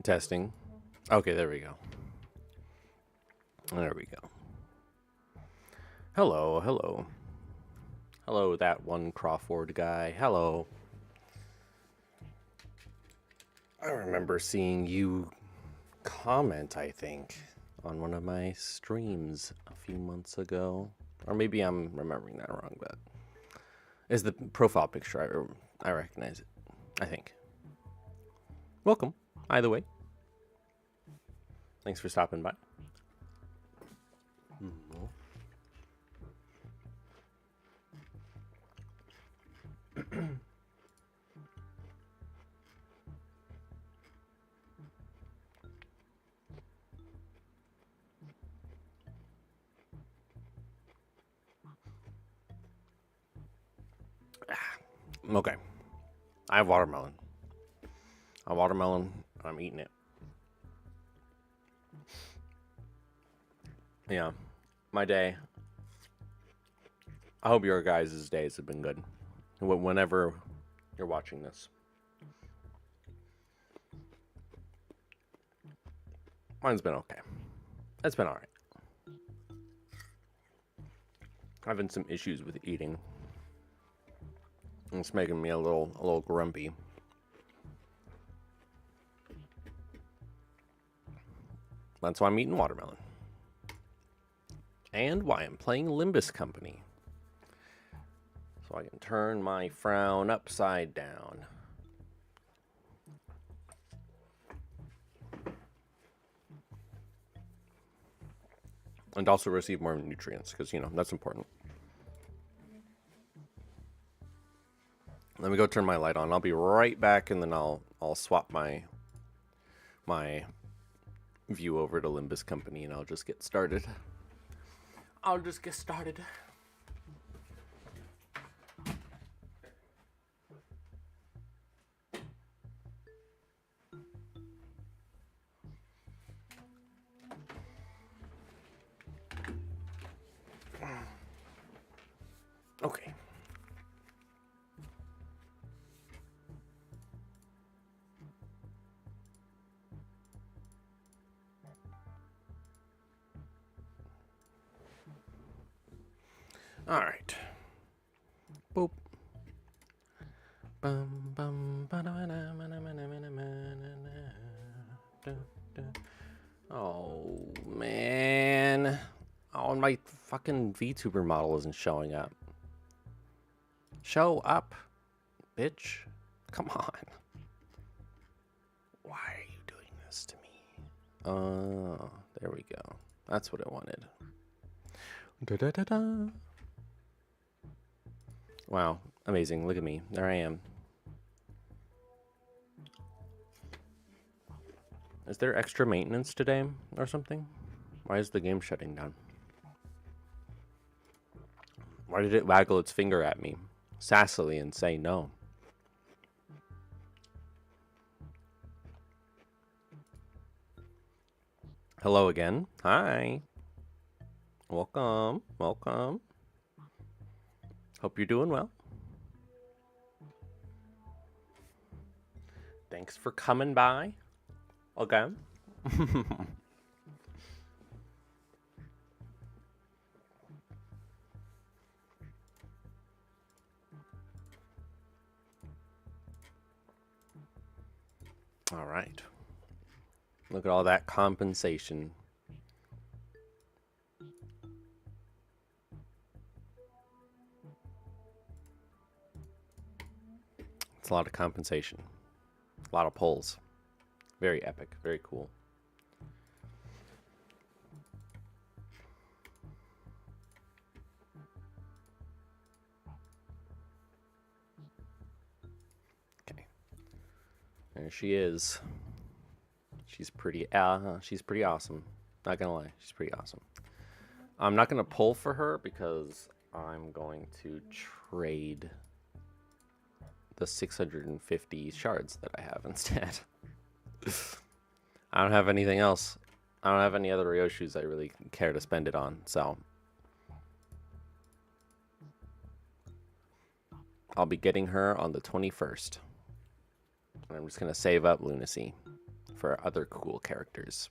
Testing. Okay, there we go. There we go. Hello, hello. Hello, that one Crawford guy. Hello. I remember seeing you comment, I think, on one of my streams a few months ago. Or maybe I'm remembering that wrong, but it's the profile picture. I recognize it, I think. Welcome, either way. Thanks for stopping by. Okay. I have watermelon. A watermelon, I'm eating it. Yeah. My day. I hope your guys' days have been good. Whenever you're watching this. Mine's been okay. It's been alright. Having some issues with eating. It's making me a little grumpy. That's why I'm eating watermelon. And why I'm playing Limbus Company. So I can turn my frown upside down. And also receive more nutrients, because, you know, that's important. Let me go turn my light on. I'll be right back, and then I'll swap my view over to Limbus Company, and I'll just get started. Okay. All right. Boop. Bum, bum, oh, man. Oh, and my fucking VTuber model isn't showing up. Show up, bitch. Come on. Why are you doing this to me? Oh, there we go. That's what I wanted. Da-da-da-da. Wow, amazing. Look at me. There I am. Is there extra maintenance today or something? Why is the game shutting down? Why did it waggle its finger at me sassily and say no? Hello again. Hi. Welcome. Welcome. Hope you're doing well. Thanks for coming by. Okay. All right. Look at all that compensation. It's a lot of compensation. A lot of pulls. Very epic. Very cool. Okay. There she is. She's pretty awesome. Not gonna lie, she's pretty awesome. I'm not gonna pull for her because I'm going to trade the 650 shards that I have instead. I don't have anything else. I don't have any other Ryoshus I really care to spend it on, so I'll be getting her on the 21st. And I'm just gonna save up Lunacy for other cool characters.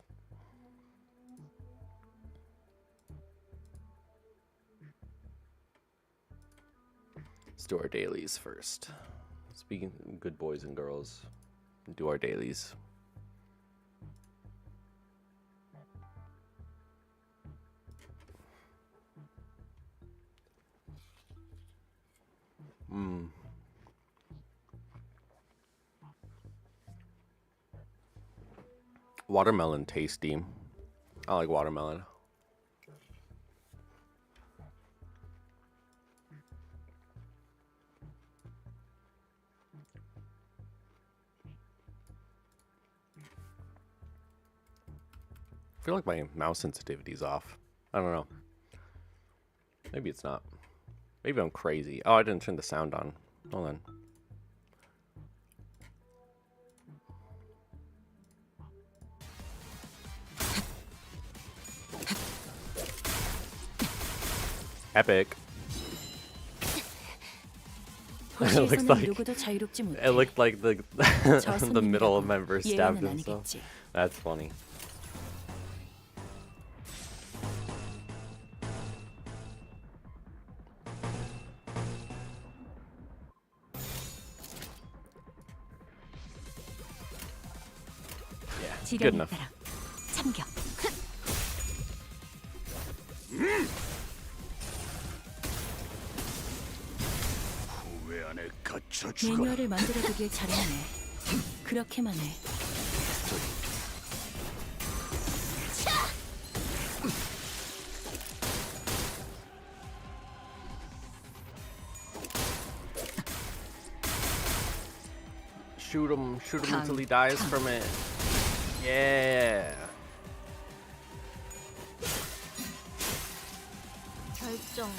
Let's do our dailies first. Speaking of good boys and girls, do our dailies. Watermelon tasty. I like watermelon. I feel like my mouse sensitivity's off. I don't know. Maybe it's not. Maybe I'm crazy. Oh, I didn't turn the sound on. Hold on. Epic. It looked like the the middle member stabbed himself. That's funny. Yeah, good enough. 후회 안에 갇혀 죽어라. 매뉴얼을 만들어두길 잘했네. 그렇게만 해. Shoot him until he dies from it. Yeah. 결정.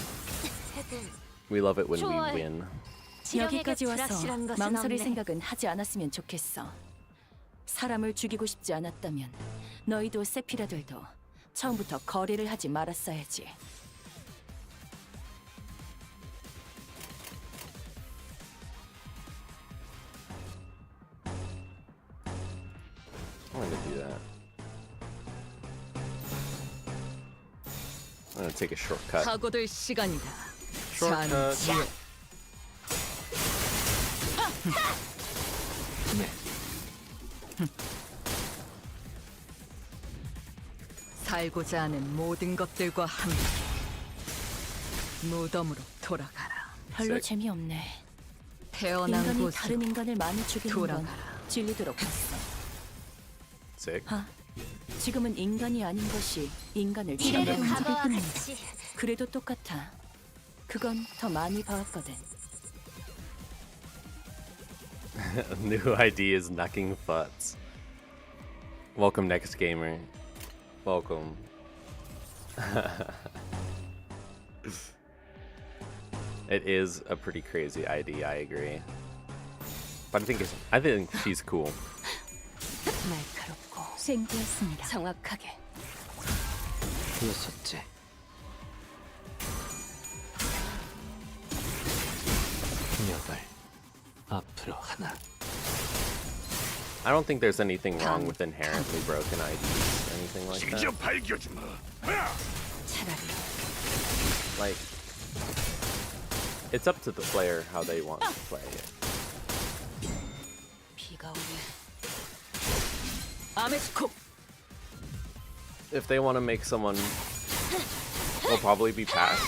해금. We love it when we 좋아요. win. 여기까지 와서 불확실한 것은 망설일 없네. 생각은 하지 않았으면 좋겠어. 사람을 죽이고 싶지 않았다면 너희도 세피라들도 처음부터 거래를 하지 말았어야지. I'm gonna do that. I'm gonna take a shortcut. 사고들 시간이다. Shortcut. 살고자 하는 모든 것들과 함께 무덤으로 돌아가라. 별로 Sick. 재미없네. 태어난 인간이 곳으로 다른 인간을 많이 죽이는 건 돌아가라. 질리도록 했어. Sick. 지금은 인간이 아닌 것이 인간을 미래를 죽이는 과거와 뿐이야. 같이. 그래도 똑같아. 그건 더 많이 봐왔거든. New ID is knocking butts. Welcome, next gamer. Welcome. It is a pretty crazy ID, I agree. But I think she's cool. 날카롭고 생기였습니다. 정확하게. 여섯째. 여덟. 앞으로 하나. I don't think there's anything wrong with inherently broken IDs or anything like 직접 that. 밝혀주마. 차라리 Like, it's up to the player how they want to play it. 비가 오네. 아메스코. If they want to make someone, will probably be passed.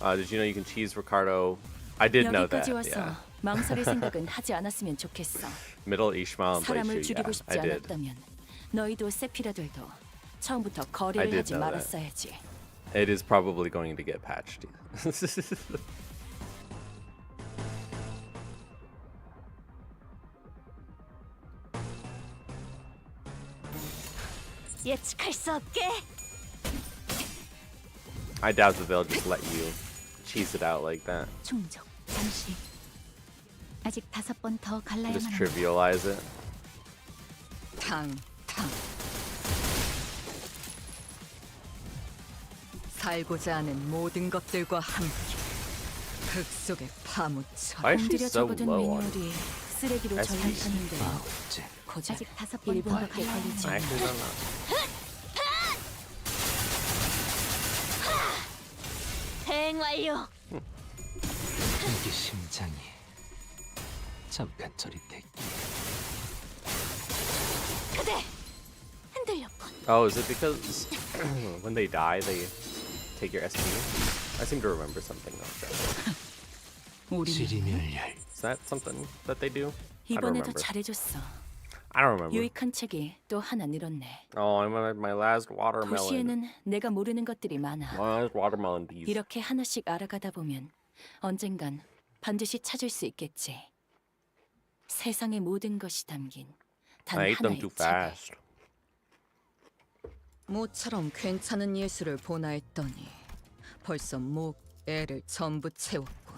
Did you know you can cheese Ricardo? I did know that. 여기까지 와서 Yeah. 망설일 생각은 하지 않았으면 좋겠어. Middle Ishmael and 사람을 Blaishu, 죽이고 yeah, 싶지 I did. 않았다면 너희도 세피라들도 처음부터 I 거래를 did 하지 know that. 말았어야지. It is probably going to get patched. 예측할 수 없게. I doubt that they'll just let you cheese it out like that. 충족. 잠시. 아직 5번 더 갈라야만 Just 합니다. trivialize it. 탕. 살고자 하는 모든 것들과 함께 흙 속에 파묻혀. Why is she 옮기려 so 접어둔 low on 매뉴얼이 쓰레기로 SP? 전락하는데 아홉째. 고작 아직 5번 1분밖에 더 갈라야만 걸리지 I 않아. actually don't know. 대응 완료. 이게 심장이 잠깐 저릿했기. 그대 흔들렸군. Oh, is it because when they die, they take your SP? I seem to remember something like that. 우리는 지리멸렬. Is that something that they do? I don't 이번에도 remember. 잘해줬어. I don't remember. 유익한 책이 또 하나 늘었네. Oh, I'm at my last watermelon. 도시에는 내가 모르는 것들이 많아. My last watermelon piece. 이렇게 하나씩 알아가다 보면 언젠간 반드시 찾을 수 있겠지. 세상의 모든 것이 담긴 단 I ate them 하나의 too 책. fast. 모처럼 괜찮은 예술을 보나 했더니 벌써 목, 애를 전부 채웠군.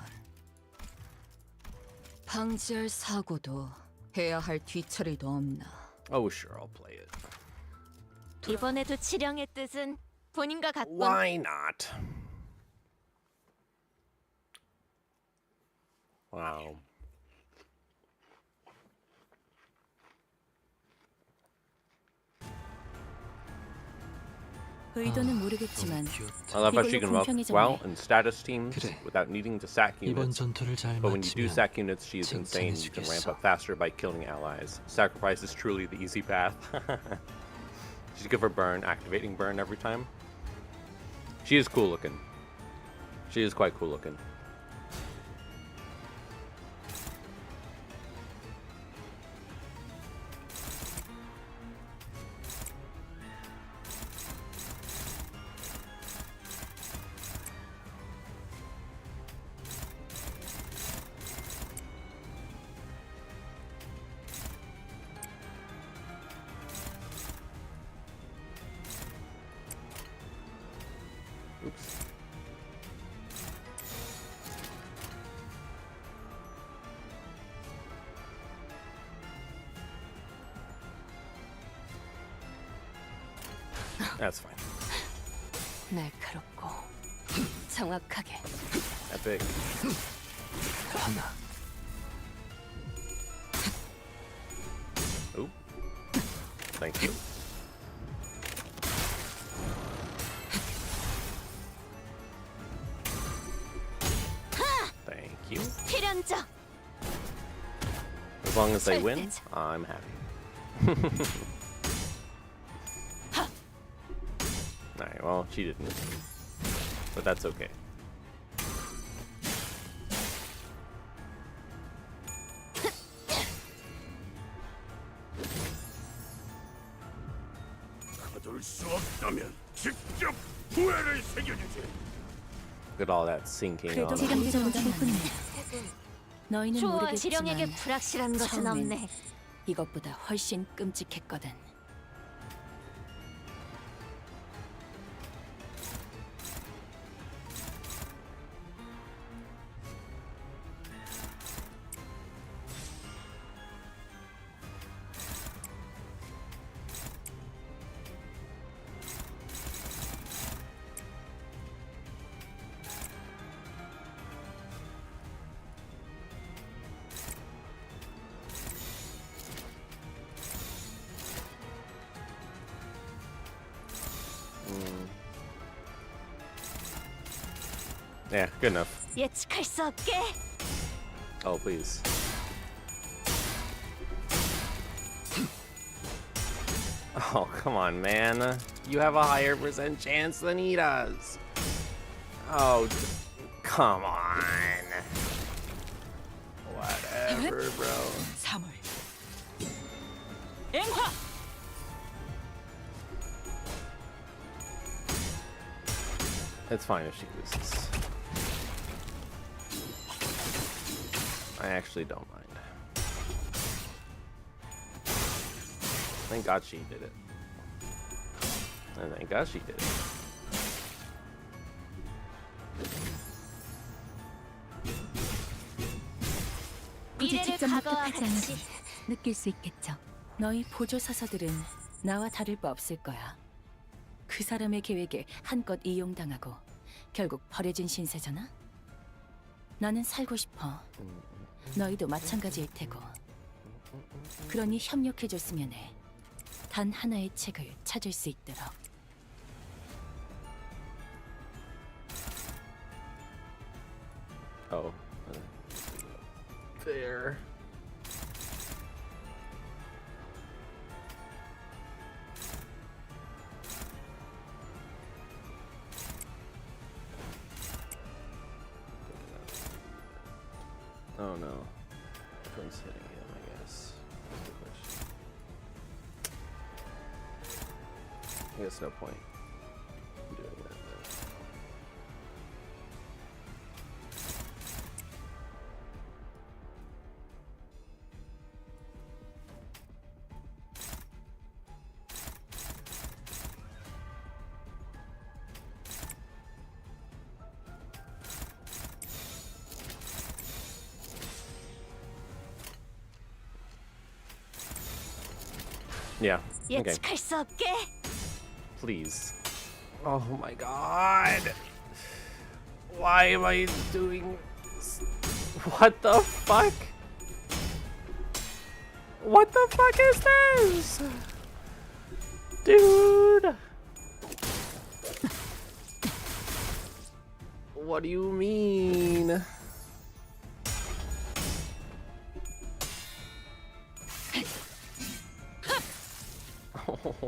방지할 사고도 해야 할 뒤처리도 없나. Oh, sure, I'll play it. 이번에도 치령의 뜻은 본인과 같군. Why not? Wow. 의도는 모르겠지만 I love how she 이걸로 can work 공평해졌네. well in status teams 그래. without needing to sack 이번 units. 전투를 잘 But when you do 마치면 sack units, she is insane. You can ramp up faster by killing allies. Sacrifice is truly the easy path. She's good for burn, activating burn every time. She is cool looking. She is quite cool looking. Oops. That's fine. 날카롭고 정확하게. Epic. 하나. Oop. Thank you. Thank you. 필연적. As long as they win, I'm happy. Alright, well, she didn't. But that's okay. 가둘 수 없다면 직접 후회를 새겨주지. Look at all that sinking 그래도 on. 지금 정도는 너희는 좋아, 지령에게 모르겠지만 불확실한 것은 처음엔 없네. 이것보다 훨씬 끔찍했거든. Yeah, good enough. 예측할 수 없게. Oh, please. Oh, come on, man. You have a higher percent chance than he does. Oh, come on. Whatever, bro. 사물. 앵화. It's fine if she loses. I actually don't mind. Thank God she did it. And thank God she did it. 미래를 직접 과거와 납득하지 않아도 같이. 느낄 수 있겠죠. 너희 보조 사서들은 나와 다를 바 없을 거야. 그 사람의 계획에 한껏 이용당하고 결국 버려진 신세잖아. 나는 살고 싶어. 너희도 마찬가지일 테고. 그러니 협력해줬으면 해. 단 하나의 책을 찾을 수 있도록. Oh. There. Oh no. Which one's hitting him, I guess. That's the question. I guess no point in doing that then. Yeah. Okay. 예측할 수 없게. Please. Oh my god. Why am I doing this? What the fuck? What the fuck is this? Dude. What do you mean?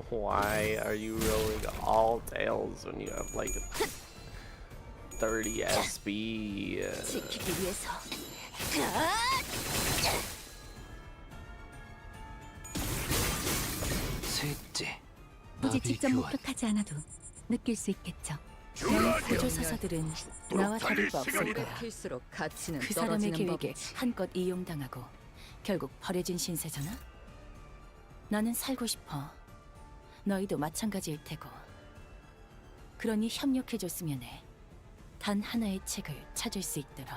Why are you rolling all tails when you have like 30 SB. 지키기 위해서. 셋째, 굳이 직접 교환. 목격하지 않아도 느낄 수 있겠죠. 너희 보조 사서들은 나와 다를 바 없을 거야. 클수록 가치는 그 사람의 떨어지는 계획에 법이지. 한껏 이용당하고 결국 버려진 신세잖아. 나는 살고 싶어. 너희도 마찬가지일 테고. 그러니 협력해줬으면 해. 단 하나의 책을 찾을 수 있도록.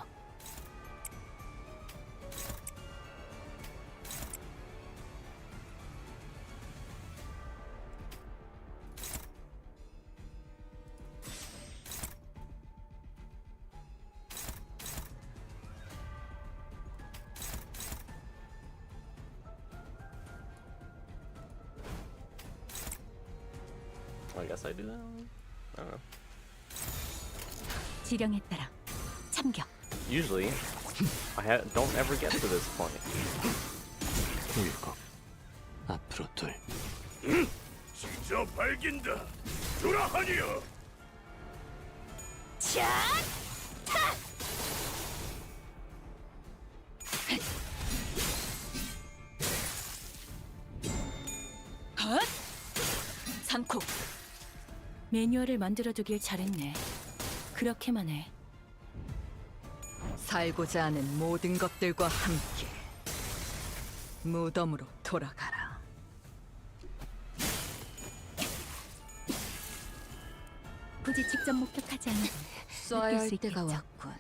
I guess I do that. I don't know. 지령에 따라 참격. Usually, don't ever get to this point. 7. 앞으로 둘. 진짜 밝긴다. 주라하니여. 삼코. 매뉴얼을 만들어두길 잘했네. 그렇게만 해. 살고자 하는 모든 것들과 함께 무덤으로 돌아가라. 굳이 직접 목격하지 않아도 써야 느낄 할 수 때가 있겠죠. 왔군.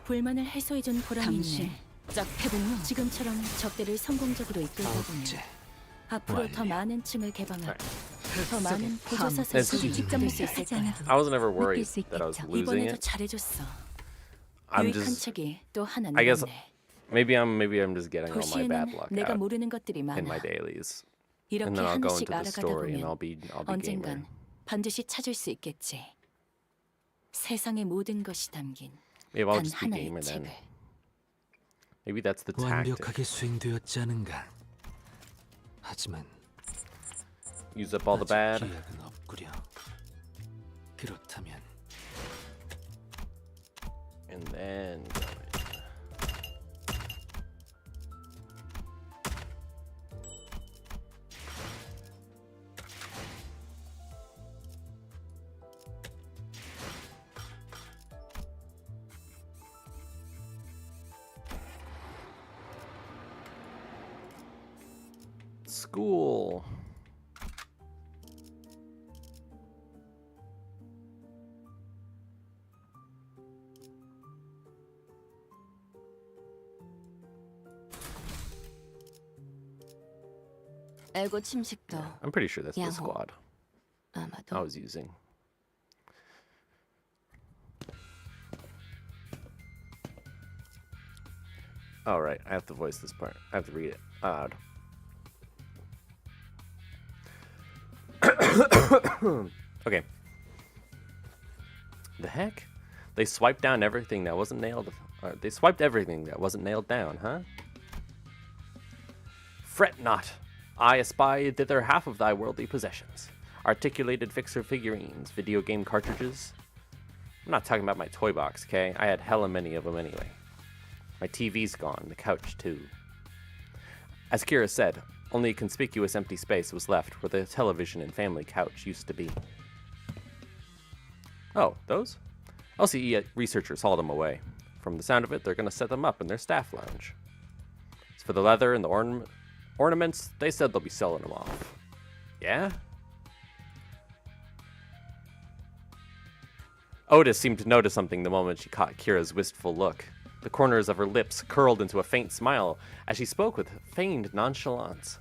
불만을 해소해준 보람이 당신 있네. 짝패군요. 지금처럼 적대를 성공적으로 이끌다 보면 아홉째, 앞으로 더 완료. 많은 층을 개방하고 더 흙속의 많은 밤. 보조사슬을 That's 굳이 직접 easy. 볼 수 있을 하지 거야. 않아도 I was never worried 수 that I was 있겠죠. losing 이번에도 it. 잘해줬어. I'm 유익한 just 책이 또 하나 I guess 늘었네. maybe I'm just getting all my bad 도시에는 luck 내가 out 모르는 것들이 in my 많아. dailies, 이렇게 and then I'll go 하나씩 into the 알아가다 story and 보면 I'll be gamer. 언젠간 반드시 찾을 수 있겠지. 세상의 모든 것이 담긴 Maybe I'll 단 just be 하나의 gamer then. 책을. Maybe that's the tactic. 완벽하게 수행되었지 않은가. 하지만 Use up all the 아직 bad. 기약은 없구려. 그렇다면 And then school. 애고 침식도 I'm pretty sure that's the 양호. squad I 아마도 was using. Oh, right. I have to voice this part. I have to read it aloud. Okay. The heck? They swiped down everything that wasn't nailed. They swiped everything that wasn't nailed down, huh? Fret not. I espy thither half of thy worldly possessions. Articulated fixer figurines, video game cartridges. I'm not talking about my toy box, okay? I had hella many of them anyway. My TV's gone, the couch too. As Kira said, only a conspicuous empty space was left where the television and family couch used to be. Oh, those? LCE researchers hauled them away. From the sound of it, they're gonna set them up in their staff lounge. As for the leather and the ornaments, they said they'll be selling them off. Yeah? Otis seemed to notice something the moment she caught Kira's wistful look. The corners of her lips curled into a faint smile as she spoke with feigned nonchalance.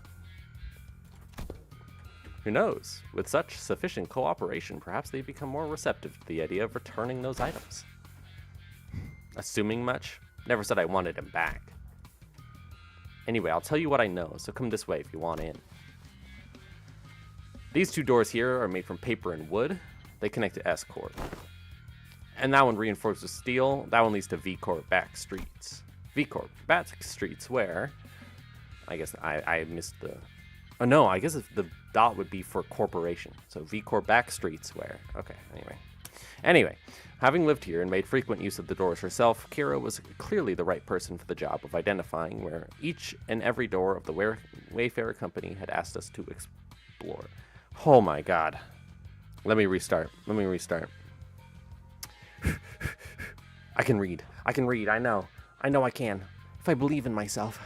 Who knows? With such sufficient cooperation, perhaps they'd become more receptive to the idea of returning those items. Assuming much? Never said I wanted him back. Anyway, I'll tell you what I know, so come this way if you want in. These two doors here are made from paper and wood. They connect to S-Corp. And that one reinforced with steel. That one leads to V-Corp back streets. V-Corp back streets where... I guess I missed the... Oh no, I guess the dot would be for corporation. So V-Corp back streets where... Okay, anyway. Anyway, having lived here and made frequent use of the doors herself, Kira was clearly the right person for the job of identifying where each and every door of the Wayfarer Company had asked us to explore. Oh my god. Let me restart. I can read. I know I can. If I believe in myself.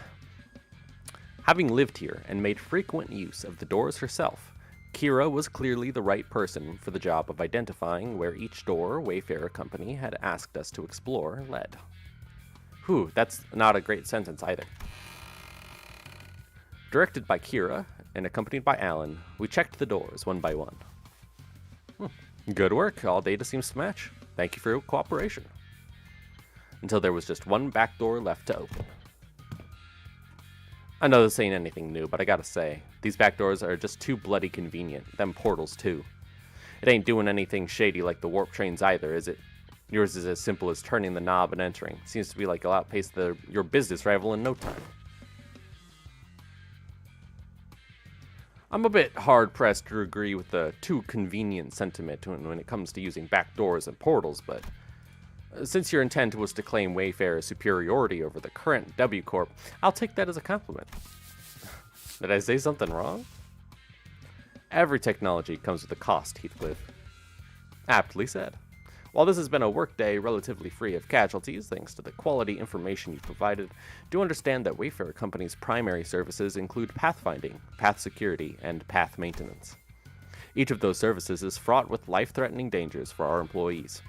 Having lived here and made frequent use of the doors herself, Kira was clearly the right person for the job of identifying where each door Wayfarer Company had asked us to explore led. Whew, that's not a great sentence either. Directed by Kira and accompanied by Alan, we checked the doors one by one. Good work. All data seems to match. Thank you for your cooperation. Until there was just one back door left to open. I know this ain't anything new, but I gotta say, these back doors are just too bloody convenient. Them portals, too. It ain't doing anything shady like the warp trains either, is it? Yours is as simple as turning the knob and entering. Seems to be like you'll outpace your business rival in no time. I'm a bit hard-pressed to agree with the too convenient sentiment when it comes to using back doors and portals, but since your intent was to claim Wayfarer's superiority over the current W Corp, I'll take that as a compliment. Did I say something wrong? Every technology comes with a cost, Heathcliff. Aptly said. While this has been a workday relatively free of casualties, thanks to the quality information you provided, do understand that Wayfarer Company's primary services include pathfinding, path security, and path maintenance. Each of those services is fraught with life-threatening dangers for our employees.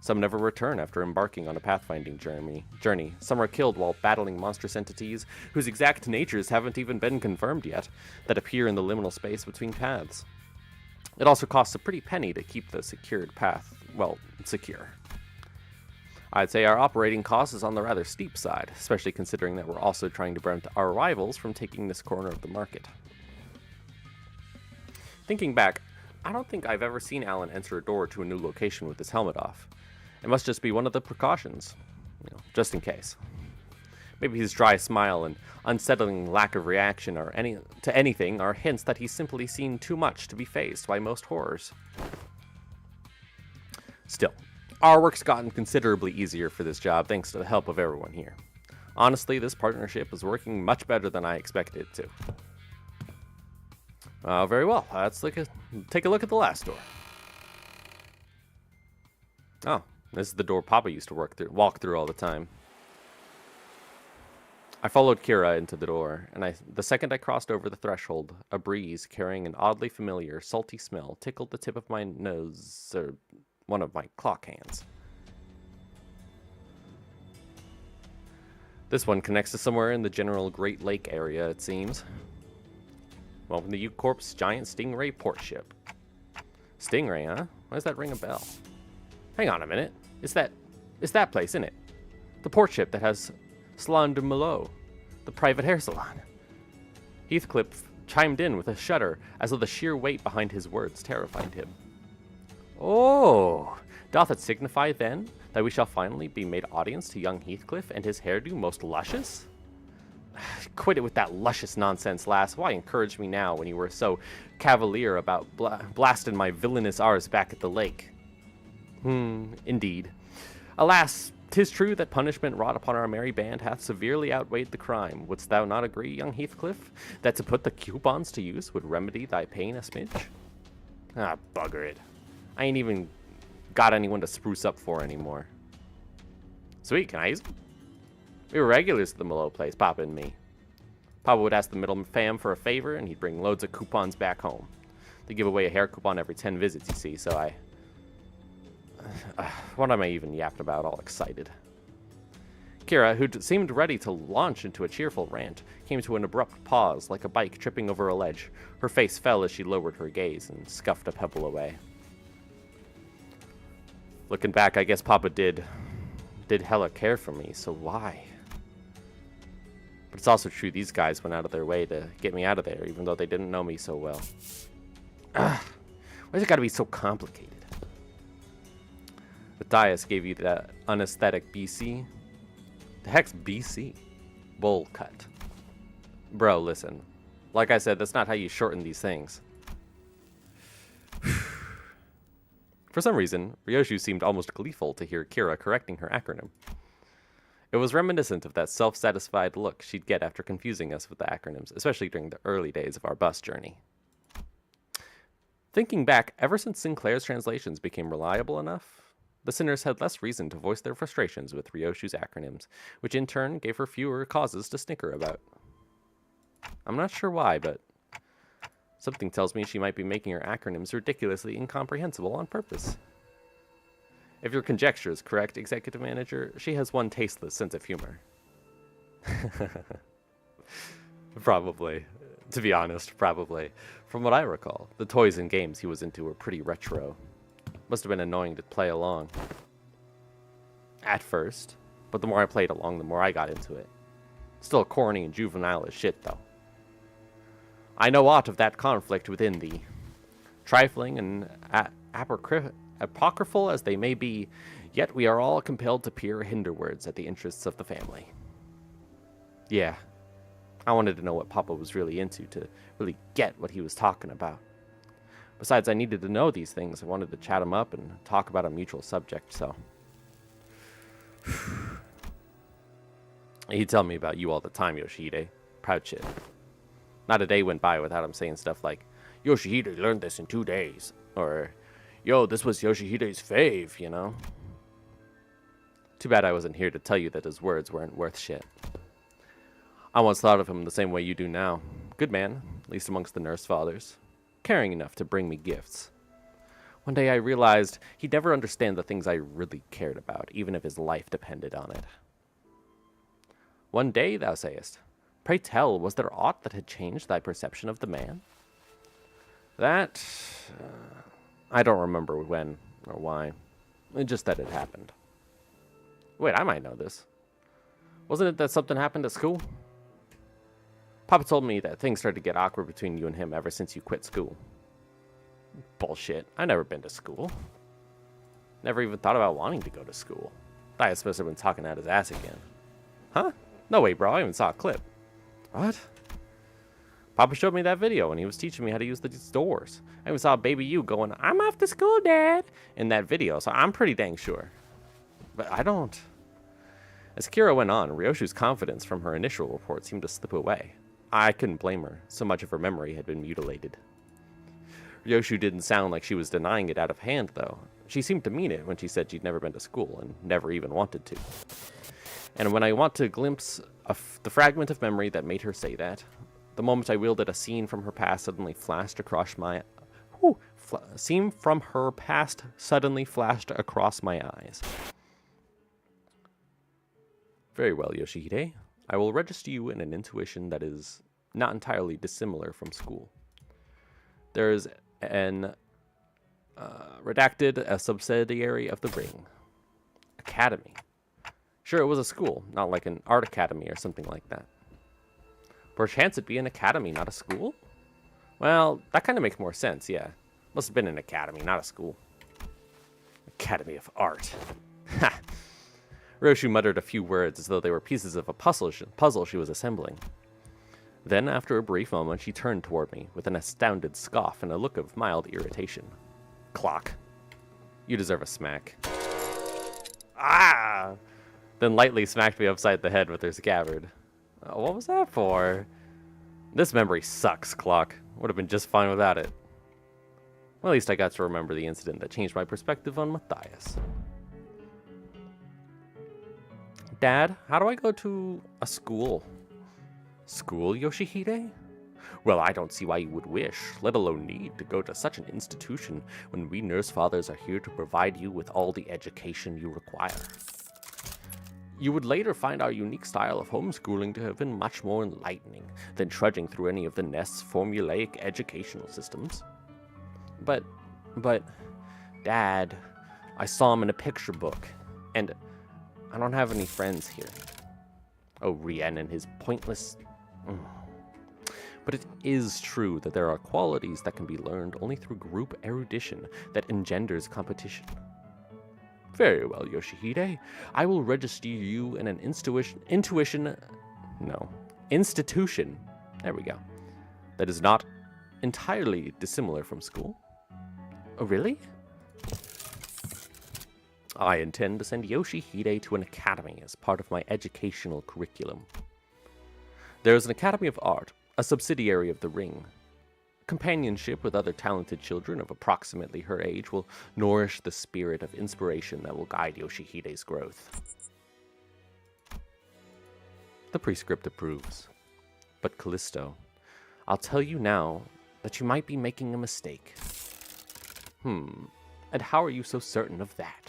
Some never return after embarking on a pathfinding journey. Some are killed while battling monstrous entities whose exact natures haven't even been confirmed yet, that appear in the liminal space between paths. It also costs a pretty penny to keep the secured path, well, secure. I'd say our operating cost is on the rather steep side, especially considering that we're also trying to prevent our rivals from taking this corner of the market. Thinking back, I don't think I've ever seen Alan enter a door to a new location with his helmet off. It must just be one of the precautions, just in case. Maybe his dry smile and unsettling lack of reaction to anything are hints that he's simply seen too much to be fazed by most horrors. Still, our work's gotten considerably easier for this job thanks to the help of everyone here. Honestly, this partnership is working much better than I expected it to. Very well. Let's take a look at the last door. Oh, this is the door Papa used to walk through all the time. I followed Kira into the door, and the second I crossed over the threshold, a breeze carrying an oddly familiar, salty smell tickled the tip of my nose, or one of my clock hands. This one connects to somewhere in the general Great Lake area, it seems. Welcome to U-Corp's giant Stingray port ship. Stingray, huh? Why does that ring a bell? Hang on a minute. It's that place, isn't it? The port ship that has Salon de Malo, the private hair salon. Heathcliff chimed in with a shudder, as though the sheer weight behind his words terrified him. Oh, doth it signify, then, that we shall finally be made audience to young Heathcliff and his hairdo most luscious? Quit it with that luscious nonsense, lass. Why encourage me now when you were so cavalier about blasting my villainous R's back at the lake? Indeed. Alas, 'tis true that punishment wrought upon our merry band hath severely outweighed the crime. Wouldst thou not agree, young Heathcliff, that to put the coupons to use would remedy thy pain a smidge? Ah, bugger it. I ain't even got anyone to spruce up for anymore. Sweet, can I use them? We were regulars at the Malo place, Papa and me. Papa would ask the middle fam for a favor, and he'd bring loads of coupons back home. They give away a hair coupon every 10 visits, you see, so what am I even yapping about, all excited? Kira, who seemed ready to launch into a cheerful rant, came to an abrupt pause, like a bike tripping over a ledge. Her face fell as she lowered her gaze and scuffed a pebble away. Looking back, I guess Papa did hella care for me, so why? But it's also true these guys went out of their way to get me out of there, even though they didn't know me so well. Why's it gotta be so complicated? Matthias gave you that unesthetic BC? The heck's BC? Bowl cut. Bro, listen. Like I said, that's not how you shorten these things. For some reason, Ryoshu seemed almost gleeful to hear Kira correcting her acronym. It was reminiscent of that self-satisfied look she'd get after confusing us with the acronyms, especially during the early days of our bus journey. Thinking back, ever since Sinclair's translations became reliable enough, the sinners had less reason to voice their frustrations with Ryoshu's acronyms, which in turn gave her fewer causes to snicker about. I'm not sure why, but something tells me she might be making her acronyms ridiculously incomprehensible on purpose. If your conjecture is correct, Executive Manager, she has one tasteless sense of humor. Probably. To be honest, probably. From what I recall, the toys and games he was into were pretty retro. Must have been annoying to play along. At first. But the more I played along, the more I got into it. Still corny and juvenile as shit, though. I know aught of that conflict within thee. Trifling and apocryphal as they may be, yet we are all compelled to peer hinderwards at the interests of the family. Yeah. I wanted to know what Papa was really into, to really get what he was talking about. Besides, I needed to know these things. I wanted to chat him up and talk about a mutual subject, so... He'd tell me about you all the time, Yoshihide. Proud shit. Not a day went by without him saying stuff like, Yoshihide learned this in 2 days. Or, yo, this was Yoshihide's fave, you know? Too bad I wasn't here to tell you that his words weren't worth shit. I once thought of him the same way you do now. Good man, at least amongst the nurse fathers. Caring enough to bring me gifts. One day I realized he'd never understand the things I really cared about, even if his life depended on it. One day, thou sayest. Pray tell, was there aught that had changed thy perception of the man? That... I don't remember when or why. Just that it happened. Wait, I might know this. Wasn't it that something happened at school? Papa told me that things started to get awkward between you and him ever since you quit school. Bullshit. I never been to school. Never even thought about wanting to go to school. Thought I was supposed to have been talking out his ass again. Huh? No way, bro. I even saw a clip. What? Papa showed me that video when he was teaching me how to use these doors. I even saw baby you going, I'm off to school, Dad, in that video, so I'm pretty dang sure. But I don't... As Kira went on, Ryoshu's confidence from her initial report seemed to slip away. I couldn't blame her. So much of her memory had been mutilated. Ryoshu didn't sound like she was denying it out of hand, though. She seemed to mean it when she said she'd never been to school and never even wanted to. And when I want to glimpse the fragment of memory that made her say that, the moment I wielded a scene from her past suddenly flashed across my... scene from her past suddenly flashed across my eyes. Very well, Yoshihide. I will register you in an intuition that is not entirely dissimilar from school. There is an redacted, a subsidiary of the ring. Academy. Sure, it was a school, not like an art academy or something like that. Perchance it'd be an academy, not a school? Well, that kind of makes more sense, yeah. Must have been an academy, not a school. Academy of Art. Ha! Roshu muttered a few words as though they were pieces of a puzzle she was assembling. Then, after a brief moment, she turned toward me with an astounded scoff and a look of mild irritation. Clock. You deserve a smack. Ah! Then lightly smacked me upside the head with her scabbard. What was that for? This memory sucks, Clock. Would have been just fine without it. Well, at least I got to remember the incident that changed my perspective on Matthias. Dad, how do I go to a school? School, Yoshihide? Well, I don't see why you would wish, let alone need, to go to such an institution when we nurse fathers are here to provide you with all the education you require. You would later find our unique style of homeschooling to have been much more enlightening than trudging through any of the nest's formulaic educational systems. But, Dad, I saw him in a picture book, and I don't have any friends here. Oh, Rien and his pointless... But it is true that there are qualities that can be learned only through group erudition that engenders competition. Very well, Yoshihide. I will register you in an institution. There we go. That is not entirely dissimilar from school. Oh, really? I intend to send Yoshihide to an academy as part of my educational curriculum. There is an Academy of Art, a subsidiary of the Ring. Companionship with other talented children of approximately her age will nourish the spirit of inspiration that will guide Yoshihide's growth. The prescript approves. But Callisto, I'll tell you now that you might be making a mistake. And how are you so certain of that?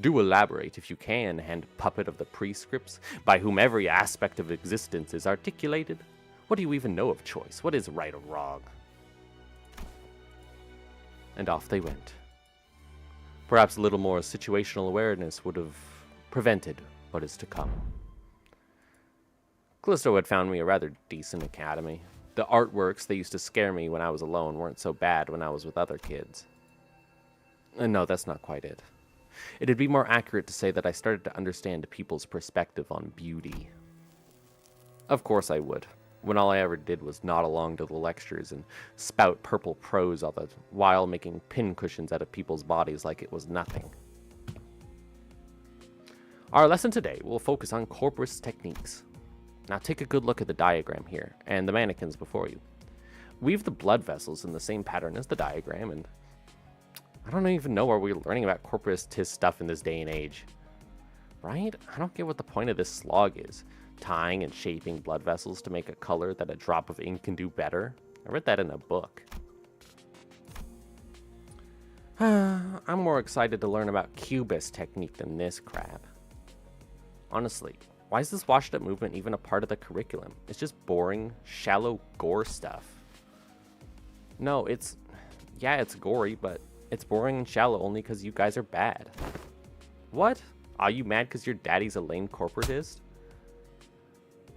Do elaborate if you can, hand puppet of the prescripts, by whom every aspect of existence is articulated. What do you even know of choice? What is right or wrong? And off they went. Perhaps a little more situational awareness would have prevented what is to come. Callisto had found me a rather decent academy. The artworks that used to scare me when I was alone weren't so bad when I was with other kids. And no, that's not quite it. It'd be more accurate to say that I started to understand people's perspective on beauty. Of course I would, when all I ever did was nod along to the lectures and spout purple prose all the while making pincushions out of people's bodies like it was nothing. Our lesson today will focus on corporist techniques. Now take a good look at the diagram here, and the mannequins before you. Weave the blood vessels in the same pattern as the diagram, and I don't even know where we're learning about corporatist stuff in this day and age. Right? I don't get what the point of this slog is. Tying and shaping blood vessels to make a color that a drop of ink can do better. I read that in a book. I'm more excited to learn about cubist technique than this crap. Honestly, why is this washed up movement even a part of the curriculum? It's just boring, shallow gore stuff. No, it's gory, but it's boring and shallow only because you guys are bad. What? Are you mad because your daddy's a lame corporatist?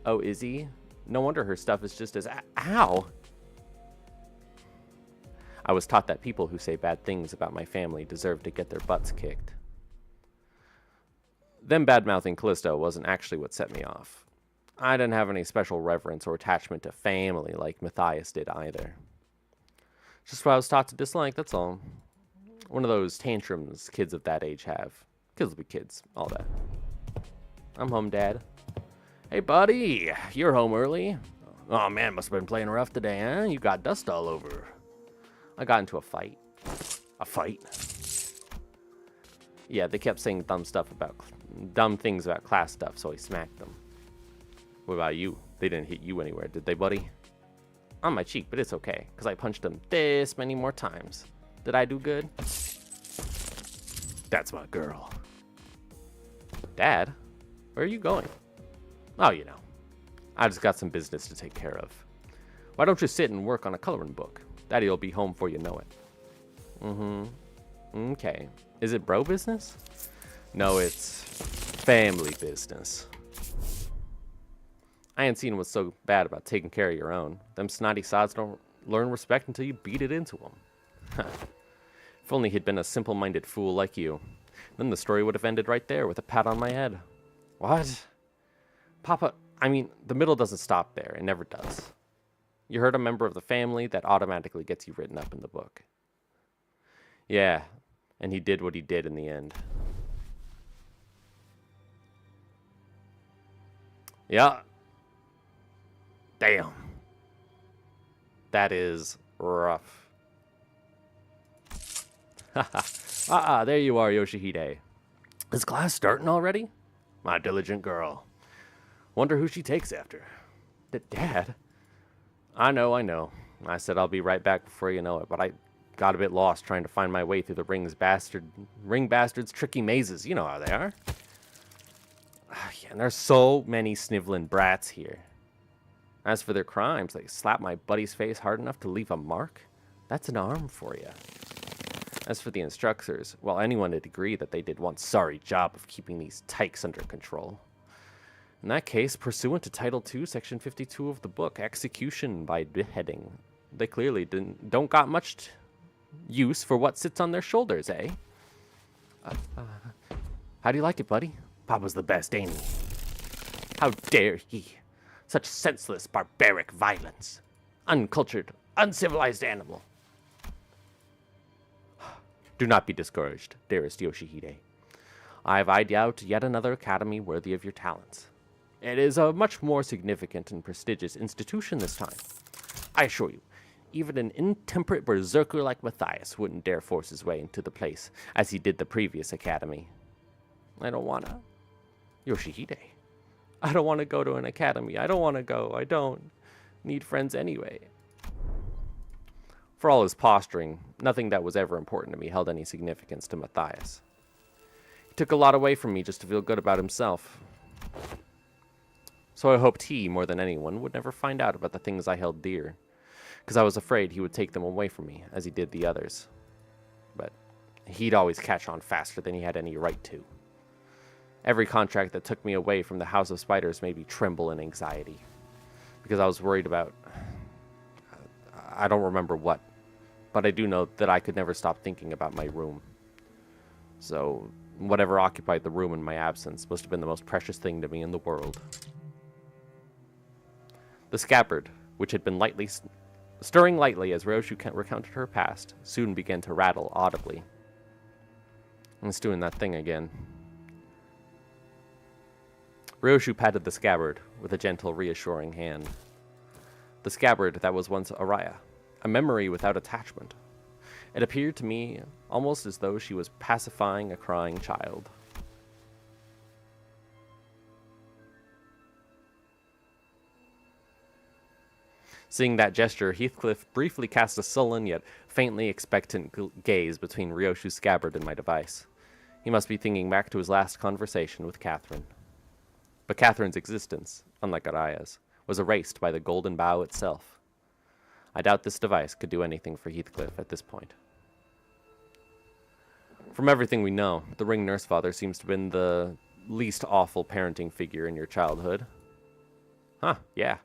Oh, is he? No wonder her stuff is just as... Ow! I was taught that people who say bad things about my family deserve to get their butts kicked. Them bad-mouthing Callisto wasn't actually what set me off. I didn't have any special reverence or attachment to family like Matthias did either. Just what I was taught to dislike, that's all. One of those tantrums kids of that age have. Kids will be kids, all that. I'm home, Dad. Hey, buddy, you're home early. Oh, man, must have been playing rough today, huh? You got dust all over. I got into a fight. A fight? Yeah, they kept saying dumb things about class stuff, so I smacked them. What about you? They didn't hit you anywhere, did they, buddy? On my cheek, but it's okay, because I punched them this many more times. Did I do good? That's my girl. Dad? Where are you going? Oh, you know. I just got some business to take care of. Why don't you sit and work on a coloring book? Daddy'll be home before you know it. Okay. Is it bro business? No, it's family business. I ain't seen what's so bad about taking care of your own. Them snotty sods don't learn respect until you beat it into them. If only he'd been a simple-minded fool like you. Then the story would have ended right there with a pat on my head. What? Papa, I mean, the middle doesn't stop there. It never does. You hurt a member of the family, that automatically gets you written up in the book. Yeah, and he did what he did in the end. Yeah. Damn. That is rough. There you are, Yoshihide. Is class starting already? My diligent girl. Wonder who she takes after. Dad? I know. I said I'll be right back before you know it, but I got a bit lost trying to find my way through the ring bastards' tricky mazes. You know how they are. Yeah, and there's so many sniveling brats here. As for their crimes, they slapped my buddy's face hard enough to leave a mark. That's an arm for you. As for the instructors, well, anyone would agree that they did one sorry job of keeping these tykes under control. In that case, pursuant to Title II, Section 52 of the book, execution by beheading, they clearly don't got much use for what sits on their shoulders, eh? How do you like it, buddy? Papa's the best, ain't he? How dare he? Such senseless, barbaric violence. Uncultured, uncivilized animal. Do not be discouraged, dearest Yoshihide. I've eyed out yet another academy worthy of your talents. It is a much more significant and prestigious institution this time. I assure you, even an intemperate berserker like Matthias wouldn't dare force his way into the place as he did the previous academy. I don't wanna. Yoshihide. I don't want to go to an academy. I don't want to go. I don't need friends anyway. For all his posturing, nothing that was ever important to me held any significance to Matthias. He took a lot away from me just to feel good about himself. So I hoped he, more than anyone, would never find out about the things I held dear, because I was afraid he would take them away from me, as he did the others. But he'd always catch on faster than he had any right to. Every contract that took me away from the House of Spiders made me tremble in anxiety, because I was worried about... I don't remember what, but I do know that I could never stop thinking about my room. So, whatever occupied the room in my absence must have been the most precious thing to me in the world. The scabbard, which had been stirring lightly as Ryoshu recounted her past, soon began to rattle audibly. It's doing that thing again. Ryoshu patted the scabbard with a gentle, reassuring hand. The scabbard that was once Araya, a memory without attachment. It appeared to me almost as though she was pacifying a crying child. Seeing that gesture, Heathcliff briefly cast a sullen yet faintly expectant gaze between Ryoshu's scabbard and my device. He must be thinking back to his last conversation with Catherine. But Catherine's existence, unlike Araya's, was erased by the golden bow itself. I doubt this device could do anything for Heathcliff at this point. From everything we know, the ring nurse father seems to have been the least awful parenting figure in your childhood. Huh, yeah.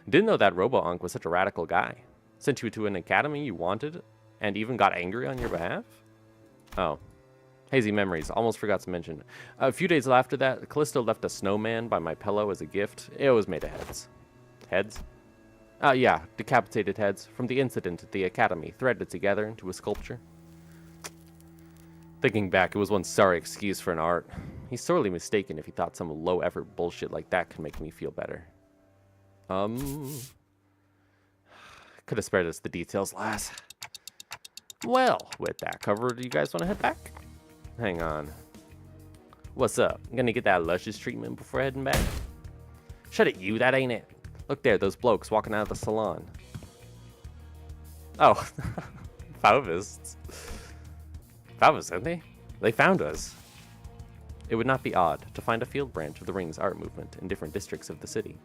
Didn't know that Robo-Unk was such a radical guy. Sent you to an academy you wanted, and even got angry on your behalf? Oh. Hazy memories, almost forgot to mention. A few days after that, Callisto left a snowman by my pillow as a gift. It was made of heads. Heads? Yeah, decapitated heads from the incident at the academy, threaded together into a sculpture. Thinking back, it was one sorry excuse for an art. He's sorely mistaken if he thought some low-effort bullshit like that could make me feel better. Could have spared us the details, lass. Well, with that covered, do you guys want to head back? Hang on. What's up? Gonna get that luscious treatment before heading back? Shut it, you. That ain't it. Look there, those blokes walking out of the salon. Oh, Fauvists. Fauvists, aren't they? They found us. It would not be odd to find a field branch of the Ring's art movement in different districts of the city,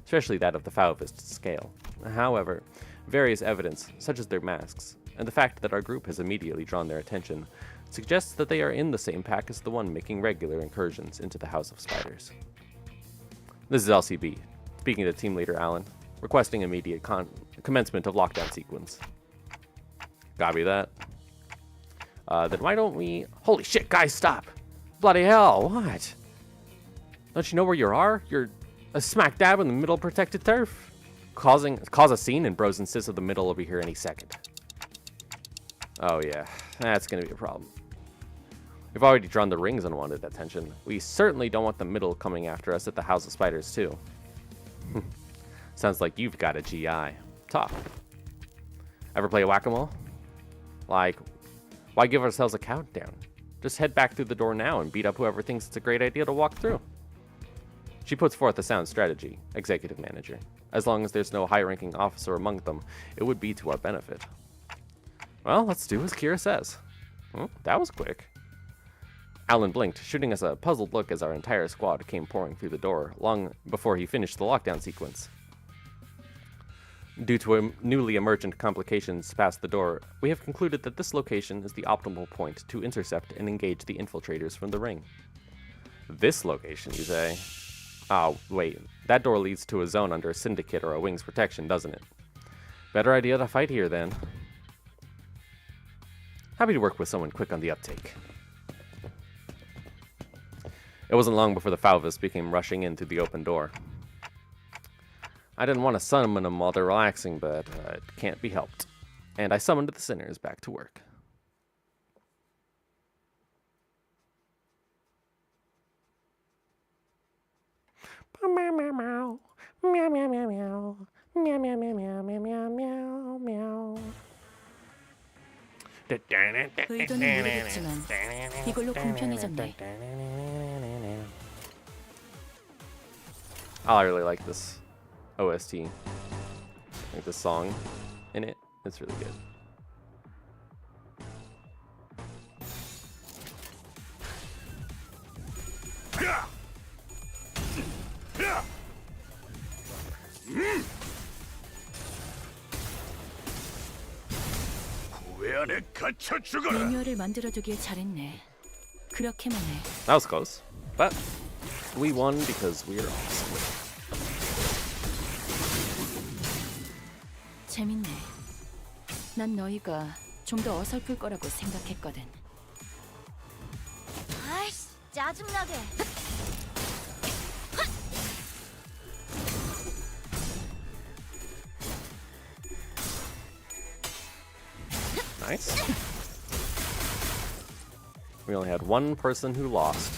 especially that of the Fauvist scale. However, various evidence, such as their masks, and the fact that our group has immediately drawn their attention, suggests that they are in the same pack as the one making regular incursions into the House of Spiders. This is LCB, speaking to Team Leader Alan, requesting immediate commencement of lockdown sequence. Copy that. Then why don't we... Holy shit, guys, stop! Bloody hell, what? Don't you know where you are? You're a smack dab in the middle of protected turf. Cause a scene, and bros insist of the middle will be here any second. Oh yeah, that's gonna be a problem. We've already drawn the Ring's unwanted attention. We certainly don't want the middle coming after us at the House of Spiders too. Sounds like you've got a GI. Talk. Ever play whack-a-mole? Like, why give ourselves a countdown? Just head back through the door now and beat up whoever thinks it's a great idea to walk through. She puts forth a sound strategy, executive manager. As long as there's no high-ranking officer among them, it would be to our benefit. Well, let's do as Kira says. Oh, that was quick. Alan blinked, shooting us a puzzled look as our entire squad came pouring through the door, long before he finished the lockdown sequence. Due to newly emergent complications past the door, we have concluded that this location is the optimal point to intercept and engage the infiltrators from the Ring. This location, you say? Oh, wait. That door leads to a zone under a syndicate or a Wing's protection, doesn't it? Better idea to fight here, then. Happy to work with someone quick on the uptake. It wasn't long before the Fauvists became rushing in through the open door. I didn't want to summon them while they're relaxing, but it can't be helped. And I summoned the sinners back to work. 의도는 모르겠지만 이걸로 공평해졌네. I really like this OST. Like this song in it. It's really good. 왜 안에 갇혀 죽어라. 매뉴얼을 만들어두길 잘했네. 그렇게만 해. That was close. But we won because we are awesome. 재밌네. 난 너희가 좀 더 어설플 거라고 생각했거든. 아이씨, 짜증나게. Nice. We only had one person who lost.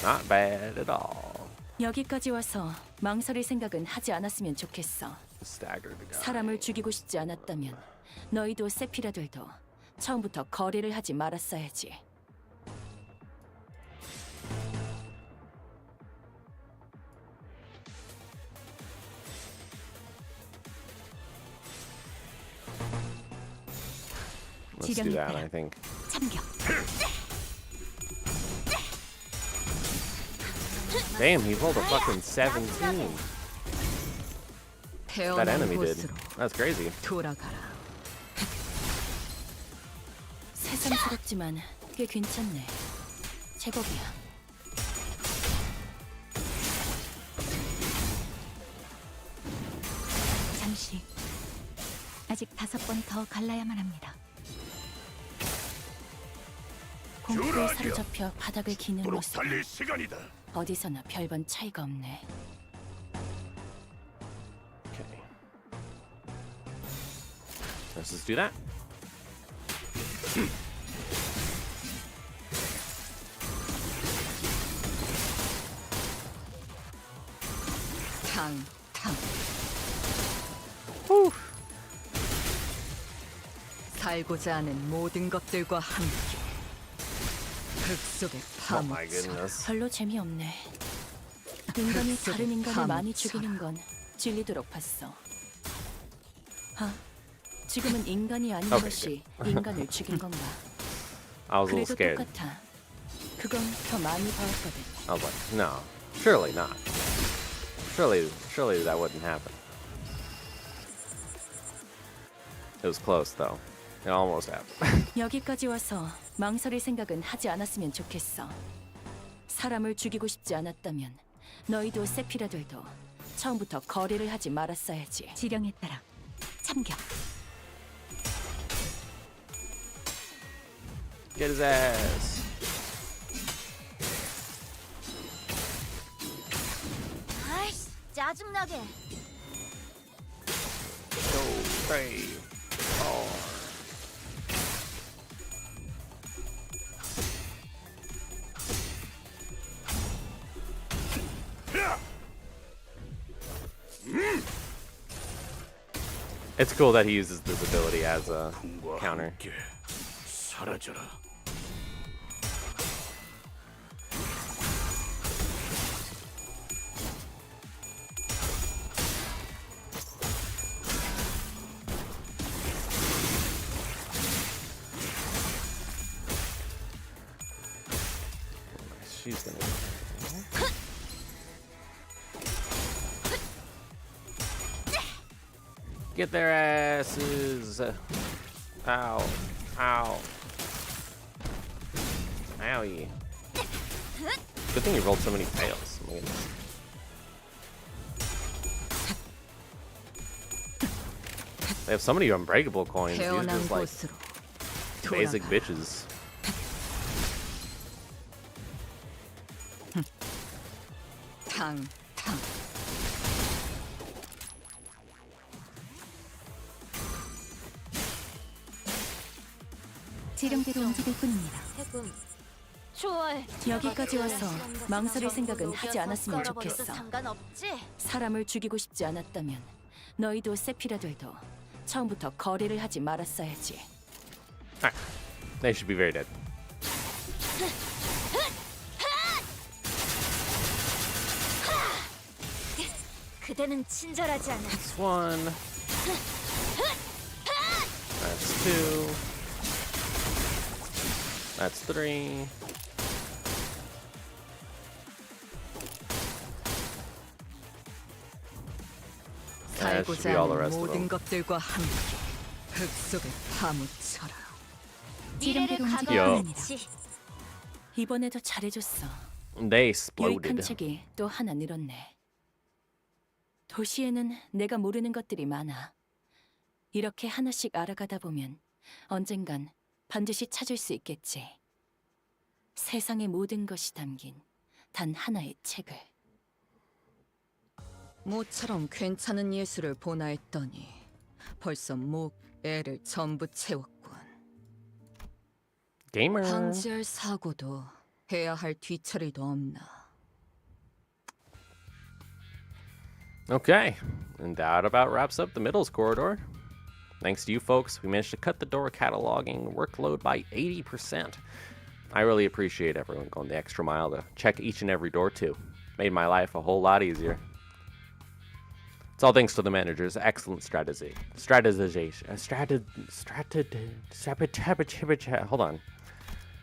Not bad at all. 여기까지 와서 망설일 생각은 하지 않았으면 좋겠어. Staggered the guy. 사람을 죽이고 싶지 않았다면 너희도 세피라들도 처음부터 거래를 하지 말았어야지. Let's do that, I think. 참격. Damn, he rolled a fucking 17. That 태어난 enemy did. 곳으로 That's crazy. 돌아가라. 새삼스럽지만 꽤 괜찮네. 제법이야. 잠시. 아직 5번 더 갈라야만 합니다. 공포에 주라기야. 사로잡혀 바닥을 기는 도록 모습. 달릴 시간이다. 어디서나 별반 차이가 없네. Okay. Let's just do that. 탕탕. 살고자 하는 모든 것들과 함께 흙 속에 Oh my 파묻혀. goodness. 별로 재미없네. 인간이 다른 인간을 파묻혀라. 많이 죽이는 건 질리도록 봤어. 아, 지금은 인간이 아닌 오케이, 것이 인간을 죽인 건가? I was a little 그래도 scared. 똑같아. 그건 더 많이 봐왔거든. I was like, no, surely not. Surely that wouldn't happen. It was close though. It almost happened. 여기까지 와서 망설일 생각은 하지 않았으면 좋겠어. 사람을 죽이고 싶지 않았다면 너희도 세피라들도 처음부터 거래를 하지 말았어야지. 지령에 따라 참격. Get his ass. 아이씨, 짜증나게. Go, brave. Oh. It's cool that he uses this ability as a 꿈과 counter. 함께 사라져라. She's gonna. Get their asses. Ow. Ow. Owie. Good thing you rolled so many fails. Oh my goodness. They have so many unbreakable coins. These are 태어난 just like 곳으로 basic 돌아가라. bitches. 탕탕. 지령대로 움직일 뿐입니다. 해금. 좋아해. 여기까지 와서 망설일 생각은 하지 않았으면 좋겠어. 상관없지. 사람을 죽이고 싶지 않았다면 너희도 세피라들도 처음부터 거래를 하지 말았어야지. Alright. They should be very dead. 그대는 친절하지 않아. That's one. That's two. That's three. That should be 살고자 all the 하는 rest of 모든 them. 것들과 함께 흙 속에 파묻혀라. 지름대로 미래를 움직일 요. 뿐입니다. 가둬놓지. 이번에도 잘해줬어. They 유익한 exploded. 책이 또 하나 늘었네. 도시에는 내가 모르는 것들이 많아. 이렇게 하나씩 알아가다 보면 언젠간 반드시 찾을 수 있겠지. 세상의 모든 것이 담긴 단 하나의 책을. 모처럼 괜찮은 예술을 보나 했더니 벌써 목, 애를 전부 채웠군. Gamer. 방지할 사고도 해야 할 뒤처리도 없나. Okay, and that about wraps up the middles corridor. Thanks to you folks, we managed to cut the door cataloging workload by 80%. I really appreciate everyone going the extra mile to check each and every door too. Made my life a whole lot easier. It's all thanks to the manager's excellent strategy. Hold on.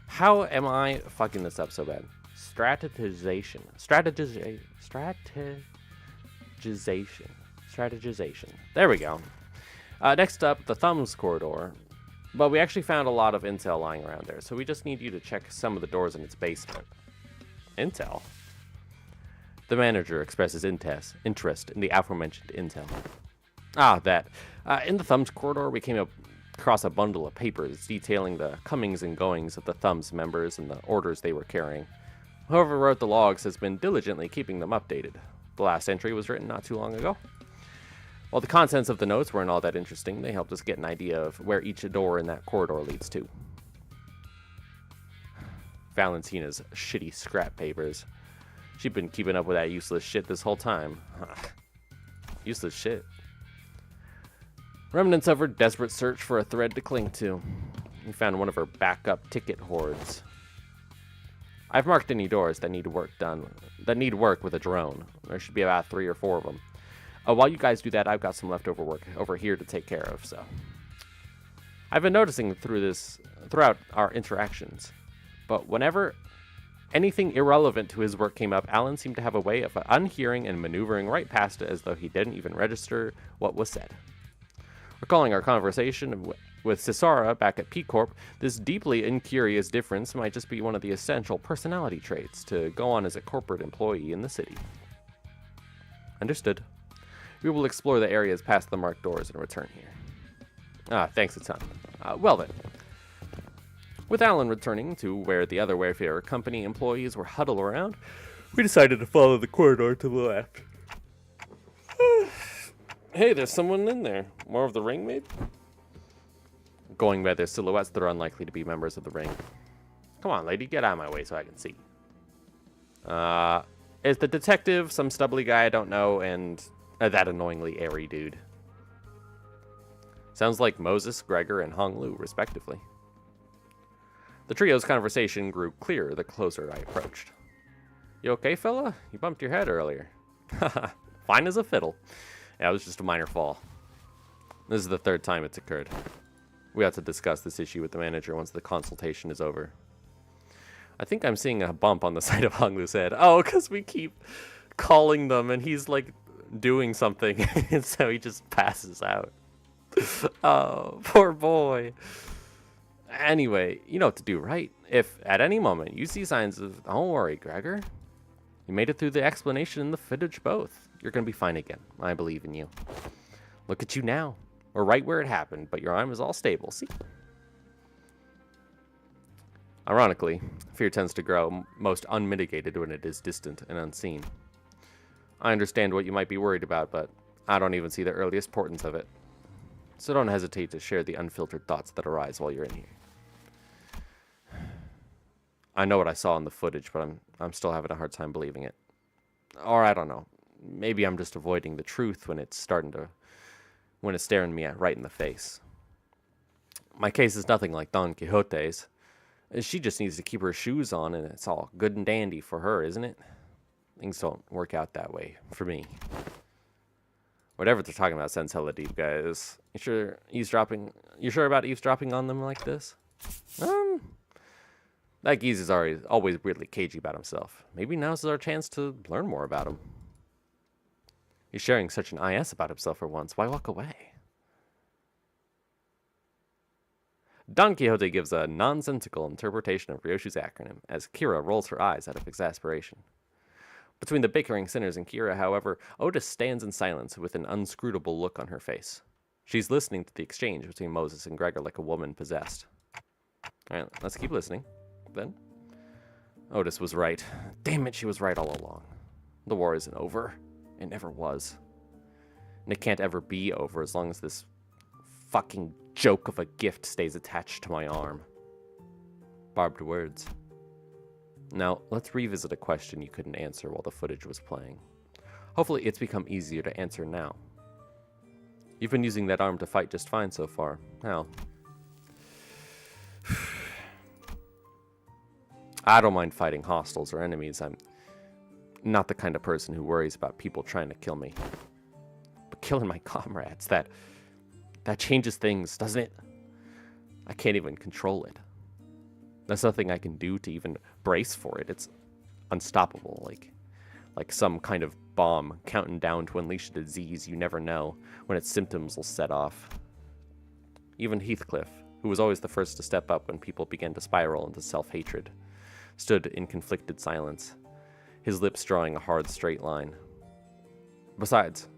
How am I fucking this up so bad? Strategization. There we go. Next up, the thumbs corridor. But we actually found a lot of intel lying around there, so we just need you to check some of the doors in its basement. Intel? The manager expresses interest in the aforementioned intel. Ah, that. In the thumbs corridor, we came across a bundle of papers detailing the comings and goings of the thumbs members and the orders they were carrying. Whoever wrote the logs has been diligently keeping them updated. The last entry was written not too long ago. While the contents of the notes weren't all that interesting, they helped us get an idea of where each door in that corridor leads to. Valentina's shitty scrap papers. She'd been keeping up with that useless shit this whole time. Useless shit. Remnants of her desperate search for a thread to cling to. We found one of her backup ticket hoards. I've marked any doors that need work with a drone. There should be about 3 or 4 of them. While you guys do that, I've got some leftover work over here to take care of, so. I've been noticing throughout our interactions, but whenever anything irrelevant to his work came up, Alan seemed to have a way of unhearing and maneuvering right past it as though he didn't even register what was said. Recalling our conversation with Cisara back at P Corp, this deeply incurious difference might just be one of the essential personality traits to go on as a corporate employee in the city. Understood. We will explore the areas past the marked doors and return here. Thanks a ton. Well then. With Alan returning to where the other Wayfarer Company employees were huddled around, we decided to follow the corridor to the left. Hey, there's someone in there. More of the ring, maybe? Going by their silhouettes, they're unlikely to be members of the ring. Come on, lady, get out of my way so I can see. Is the detective some stubbly guy I don't know, and that annoyingly airy dude? Sounds like Moses, Gregor, and Hong Lu, respectively. The trio's conversation grew clearer the closer I approached. You okay, fella? You bumped your head earlier. Haha, fine as a fiddle. Yeah, it was just a minor fall. This is the 3rd time it's occurred. We ought to discuss this issue with the manager once the consultation is over. I think I'm seeing a bump on the side of Hong Lu's head. Oh, because we keep calling them and he's like doing something and so he just passes out. Oh, poor boy. Anyway, you know what to do, right? If at any moment you see signs of... Don't worry, Gregor. You made it through the explanation and the footage both. You're going to be fine again. I believe in you. Look at you now. We're right where it happened, but your arm is all stable, see? Ironically, fear tends to grow most unmitigated when it is distant and unseen. I understand what you might be worried about, but I don't even see the earliest portents of it. So don't hesitate to share the unfiltered thoughts that arise while you're in here. I know what I saw in the footage, but I'm still having a hard time believing it. Or I don't know. Maybe I'm just avoiding the truth when it's staring me right in the face. My case is nothing like Don Quixote's. She just needs to keep her shoes on and it's all good and dandy for her, isn't it? Things don't work out that way for me. Whatever they're talking about sounds hella deep, guys. You sure about eavesdropping on them like this? That geese is always weirdly cagey about himself. Maybe now's our chance to learn more about him. He's sharing such an IS about himself for once. Why walk away? Don Quixote gives a nonsensical interpretation of Ryoshu's acronym as Kira rolls her eyes out of exasperation. Between the bickering sinners and Kira, however, Otis stands in silence with an inscrutable look on her face. She's listening to the exchange between Moses and Gregor like a woman possessed. Alright, let's keep listening, then. Otis was right. Damn it, she was right all along. The war isn't over. It never was. And it can't ever be over as long as this fucking joke of a gift stays attached to my arm. Barbed words. Now, let's revisit a question you couldn't answer while the footage was playing. Hopefully it's become easier to answer now. You've been using that arm to fight just fine so far. How? I don't mind fighting hostiles or enemies. I'm not the kind of person who worries about people trying to kill me. But killing my comrades, that changes things, doesn't it? I can't even control it. There's nothing I can do to even brace for it. It's unstoppable, like some kind of bomb counting down to unleash a disease you never know when its symptoms will set off. Even Heathcliff, who was always the first to step up when people began to spiral into self-hatred, stood in conflicted silence, his lips drawing a hard straight line. Besides,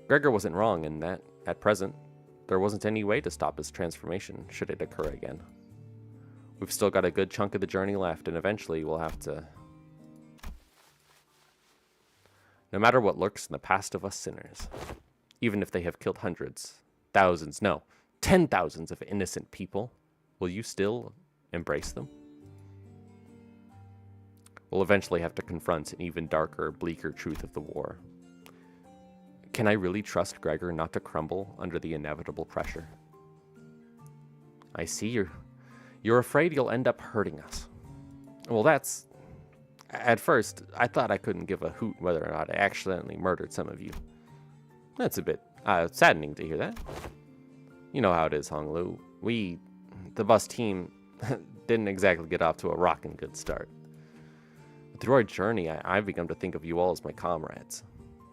Gregor wasn't wrong in that, at present, there wasn't any way to stop his transformation should it occur again. We've still got a good chunk of the journey left, and eventually we'll have to... No matter what lurks in the past of us sinners, even if they have killed hundreds, thousands, no, 10,000s of innocent people, will you still embrace them? We'll eventually have to confront an even darker, bleaker truth of the war. Can I really trust Gregor not to crumble under the inevitable pressure? I see you're afraid you'll end up hurting us. Well, that's... At first, I thought I couldn't give a hoot whether or not I accidentally murdered some of you. That's a bit saddening to hear that. You know how it is, Honglu. We, the bus team, didn't exactly get off to a rockin' good start. Through our journey, I've begun to think of you all as my comrades.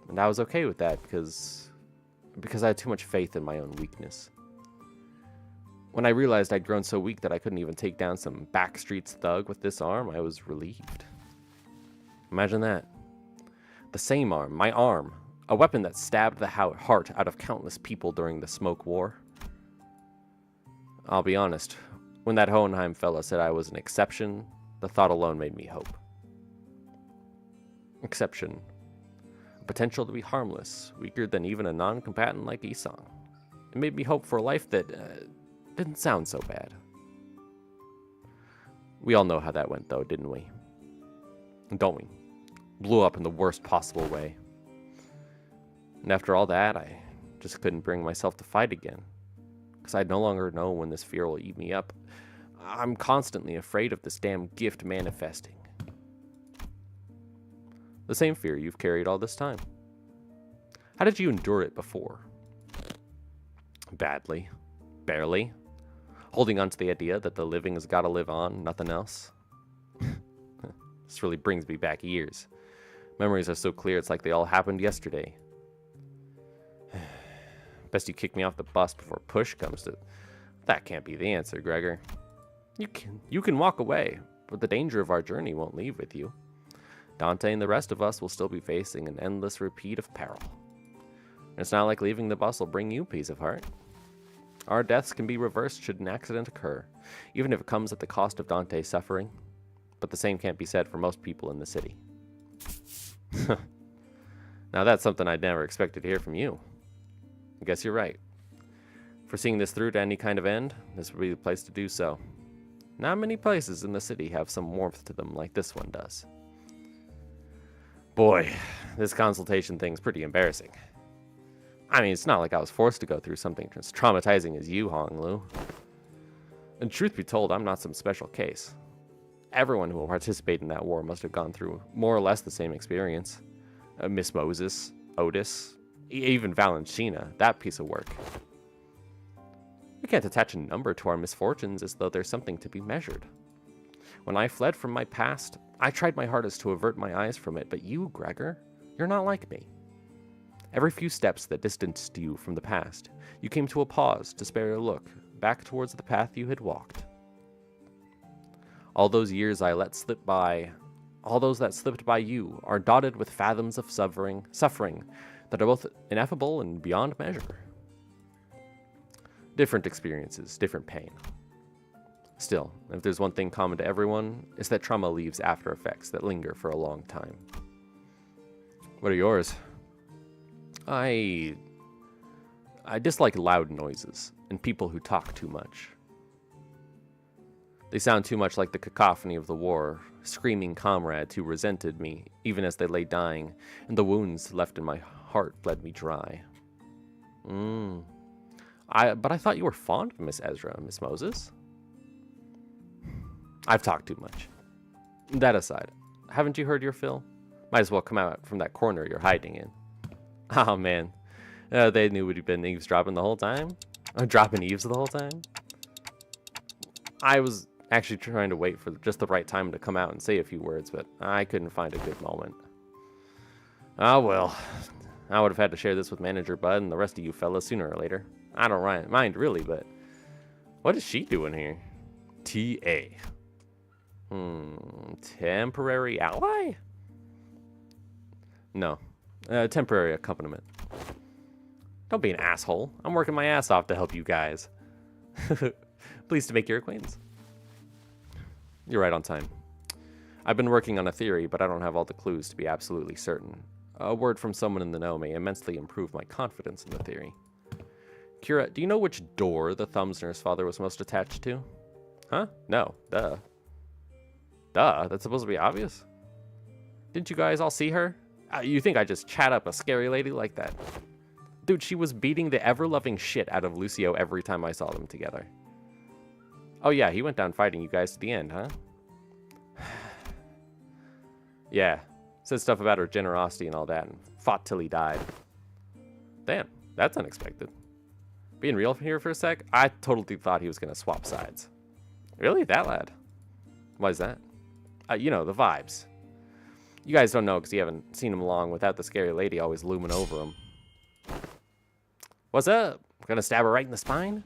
And I was okay with that because I had too much faith in my own weakness. When I realized I'd grown so weak that I couldn't even take down some backstreets thug with this arm, I was relieved. Imagine that. The same arm, my arm, a weapon that stabbed the heart out of countless people during the Smoke War. I'll be honest, when that Hohenheim fella said I was an exception, the thought alone made me hope. Exception. A potential to be harmless, weaker than even a non-combatant like Isong. It made me hope for a life that didn't sound so bad. We all know how that went though, didn't we? Don't we? Blew up in the worst possible way. And after all that, I just couldn't bring myself to fight again. Because I no longer know when this fear will eat me up. I'm constantly afraid of this damn gift manifesting. The same fear you've carried all this time. How did you endure it before? Badly. Barely. Holding on to the idea that the living has got to live on, nothing else. This really brings me back years. Memories are so clear it's like they all happened yesterday. Best you kick me off the bus before push comes to... That can't be the answer, Gregor. You can walk away, but the danger of our journey won't leave with you. Dante and the rest of us will still be facing an endless repeat of peril. And it's not like leaving the bus will bring you peace of heart. Our deaths can be reversed should an accident occur, even if it comes at the cost of Dante's suffering. But the same can't be said for most people in the city. Now that's something I'd never expected to hear from you. I guess you're right. For seeing this through to any kind of end, this would be the place to do so. Not many places in the city have some warmth to them like this one does. Boy, this consultation thing's pretty embarrassing. I mean, it's not like I was forced to go through something as traumatizing as you, Honglu. And truth be told, I'm not some special case. Everyone who will participate in that war must have gone through more or less the same experience. Miss Moses, Otis, even Valentina, that piece of work. We can't attach a number to our misfortunes as though there's something to be measured. When I fled from my past, I tried my hardest to avert my eyes from it, but you, Gregor, you're not like me. Every few steps that distanced you from the past, you came to a pause to spare a look back towards the path you had walked. All those years I let slip by, all those that slipped by you, are dotted with fathoms of suffering that are both ineffable and beyond measure. Different experiences, different pain. Still, if there's one thing common to everyone, it's that trauma leaves after effects that linger for a long time. What are yours? I dislike loud noises and people who talk too much. They sound too much like the cacophony of the war, screaming comrades who resented me even as they lay dying, and the wounds left in my heart bled me dry. But I thought you were fond of Miss Ezra, Miss Moses. I've talked too much. That aside, haven't you heard your fill? Might as well come out from that corner you're hiding in. Oh man, they knew we'd been eavesdropping the whole time? Dropping eaves the whole time? I was actually trying to wait for just the right time to come out and say a few words, but I couldn't find a good moment. Oh well, I would have had to share this with Manager Bud and the rest of you fellas sooner or later. I don't mind really, but what is she doing here? TA. Temporary ally? No, temporary accompaniment. Don't be an asshole. I'm working my ass off to help you guys. Pleased to make your acquaintance. You're right on time. I've been working on a theory, but I don't have all the clues to be absolutely certain. A word from someone in the know may immensely improve my confidence in the theory. Kira, do you know which door the Thumbsner's father was most attached to? Huh? No. Duh. Duh? That's supposed to be obvious? Didn't you guys all see her? You think I just chat up a scary lady like that? Dude, she was beating the ever-loving shit out of Lucio every time I saw them together. Oh yeah, he went down fighting you guys to the end, huh? Yeah. Said stuff about her generosity and all that, and fought till he died. Damn, that's unexpected. Being real here for a sec, I totally thought he was going to swap sides. Really? That lad? Why is that? You know, the vibes. You guys don't know because you haven't seen him long without the scary lady always looming over him. What's up? Gonna stab her right in the spine?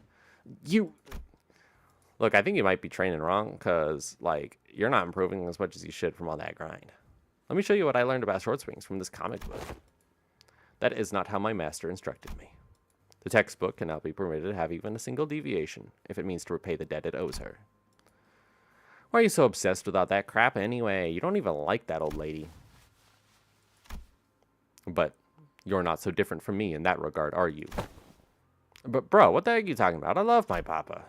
You... Look, I think you might be training wrong because, like, you're not improving as much as you should from all that grind. Let me show you what I learned about short swings from this comic book. That is not how my master instructed me. The textbook cannot be permitted to have even a single deviation if it means to repay the debt it owes her. Why are you so obsessed with all that crap anyway? You don't even like that old lady. But you're not so different from me in that regard, are you? But bro, what the heck are you talking about? I love my papa.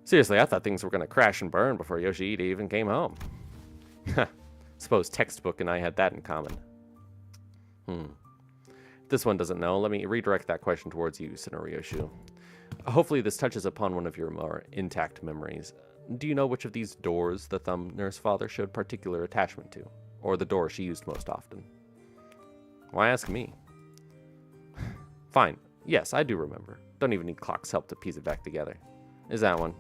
Seriously, I thought things were going to crash and burn before Yoshihide even came home. Suppose textbook and I had that in common. If this one doesn't know, let me redirect that question towards you, Tsunoriyoshu. Hopefully this touches upon one of your more intact memories. Do you know which of these doors the Thumbner's father showed particular attachment to? Or the door she used most often? Why ask me? Fine. Yes, I do remember. Don't even need clock's help to piece it back together. Is that one?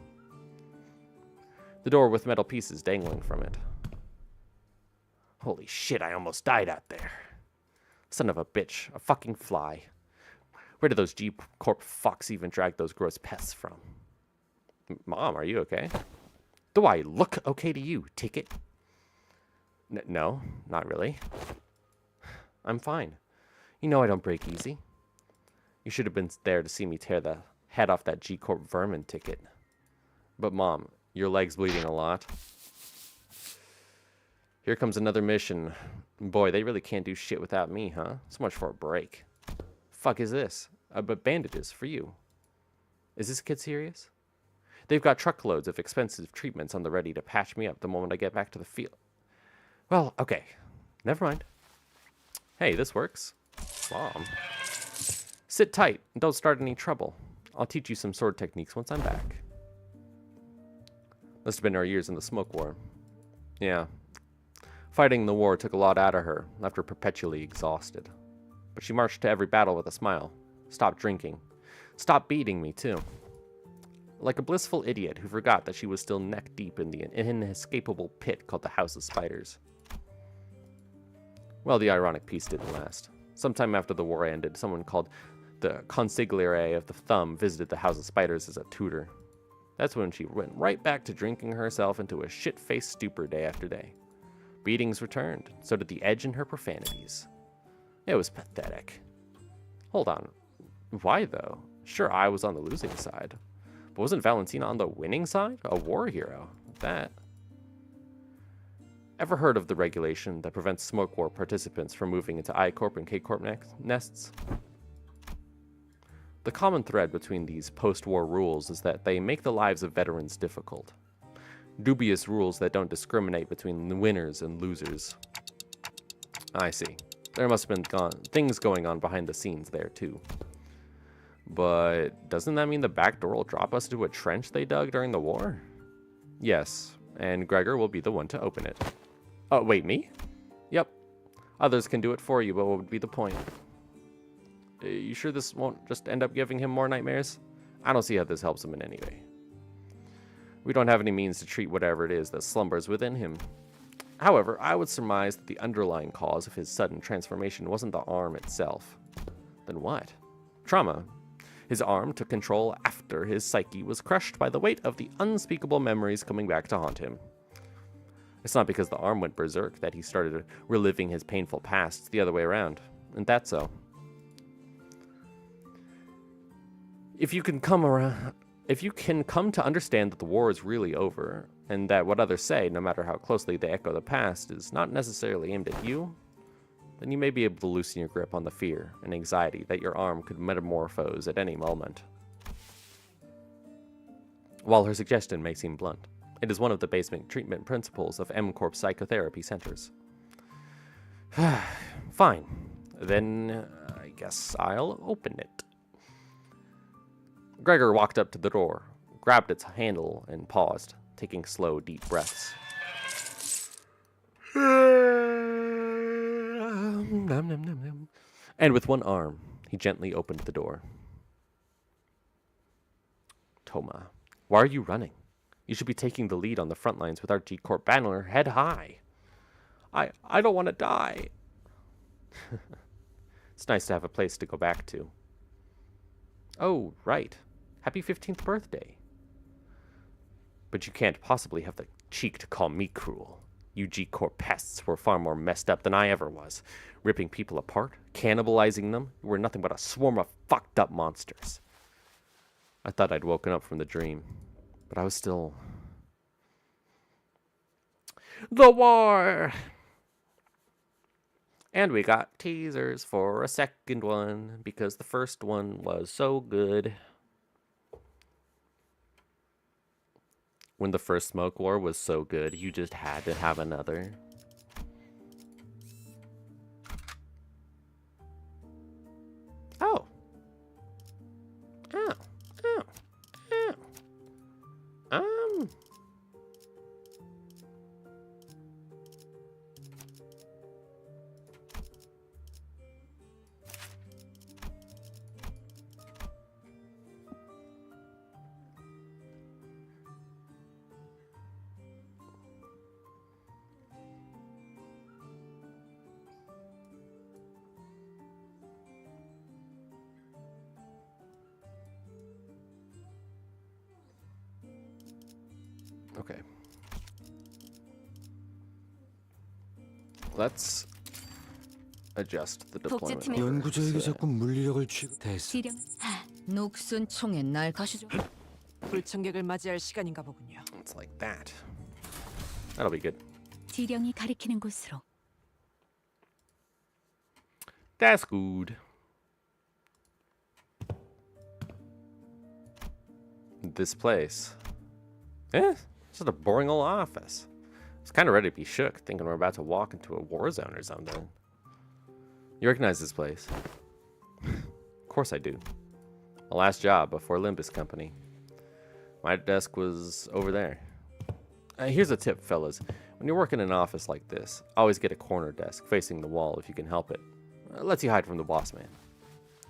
The door with metal pieces dangling from it. Holy shit, I almost died out there. Son of a bitch. A fucking fly. Where did those G-Corp fucks even drag those gross pests from? Mom, are you okay? Do I look okay to you, Ticket? No, not really. I'm fine. You know I don't break easy. You should have been there to see me tear the head off that G-Corp vermin, Ticket. But Mom, your leg's bleeding a lot. Here comes another mission. Boy, they really can't do shit without me, huh? So much for a break. Fuck is this? But bandages for you. Is this kid serious? They've got truckloads of expensive treatments on the ready to patch me up the moment I get back to the field. Well, okay. Never mind. Hey, this works. Mom. Sit tight and don't start any trouble. I'll teach you some sword techniques once I'm back. Must have been our years in the smoke war. Yeah. Fighting the war took a lot out of her, left her perpetually exhausted. But she marched to every battle with a smile. Stopped drinking. Stopped beating me, too. Like a blissful idiot who forgot that she was still neck-deep in the inescapable pit called the House of Spiders. Well, the ironic piece didn't last. Sometime after the war ended, someone called the Consigliere of the Thumb visited the House of Spiders as a tutor. That's when she went right back to drinking herself into a shit-faced stupor day after day. Beatings returned, so did the edge in her profanities. It was pathetic. Hold on. Why, though? Sure, I was on the losing side. But wasn't Valentina on the winning side? A war hero. That. Ever heard of the regulation that prevents Smoke War participants from moving into I-Corp and K-Corp nests? The common thread between these post-war rules is that they make the lives of veterans difficult. Dubious rules that don't discriminate between the winners and losers. I see. There must have been things going on behind the scenes there, too. But doesn't that mean the back door will drop us into a trench they dug during the war? Yes, and Gregor will be the one to open it. Oh, wait, me? Yep. Others can do it for you, but what would be the point? You sure this won't just end up giving him more nightmares? I don't see how this helps him in any way. We don't have any means to treat whatever it is that slumbers within him. However, I would surmise that the underlying cause of his sudden transformation wasn't the arm itself. Then what? Trauma. His arm took control after his psyche was crushed by the weight of the unspeakable memories coming back to haunt him. It's not because the arm went berserk that he started reliving his painful past. It's the other way around. Isn't that so? If you can come to understand that the war is really over, and that what others say, no matter how closely they echo the past, is not necessarily aimed at you, then you may be able to loosen your grip on the fear and anxiety that your arm could metamorphose at any moment. While her suggestion may seem blunt, it is one of the basic treatment principles of M-Corp psychotherapy centers. Fine. Then I guess I'll open it. Gregor walked up to the door, grabbed its handle, and paused, taking slow, deep breaths. And with one arm, he gently opened the door. Toma, why are you running? You should be taking the lead on the front lines with our G-Corp banner head high. I don't want to die. It's nice to have a place to go back to. Oh, right. Happy 15th birthday. But you can't possibly have the cheek to call me cruel. You G-Corp pests were far more messed up than I ever was. Ripping people apart, cannibalizing them. You were nothing but a swarm of fucked up monsters. I thought I'd woken up from the dream, but I was still... The war! And we got teasers for a second one, because the first one was so good. When the first Smoke War was so good, you just had to have another. Oh. Oh. Oh. Oh. Okay. Let's adjust the deployment. 복제팀의- 연구자에게 자꾸 물리력을 취급. 됐어. 지령 녹슨 총에 날 가시죠. 불청객을 맞이할 시간인가 보군요. It's like that. That'll be good. 지령이 가리키는 곳으로. That's good. This place. It's just a boring old office. I was kind of ready to be shook, thinking we're about to walk into a war zone or something. You recognize this place? Of course I do. My last job before Limbus Company. My desk was over there. Here's a tip, fellas. When you're working in an office like this, always get a corner desk facing the wall if you can help it. Lets you hide from the boss man.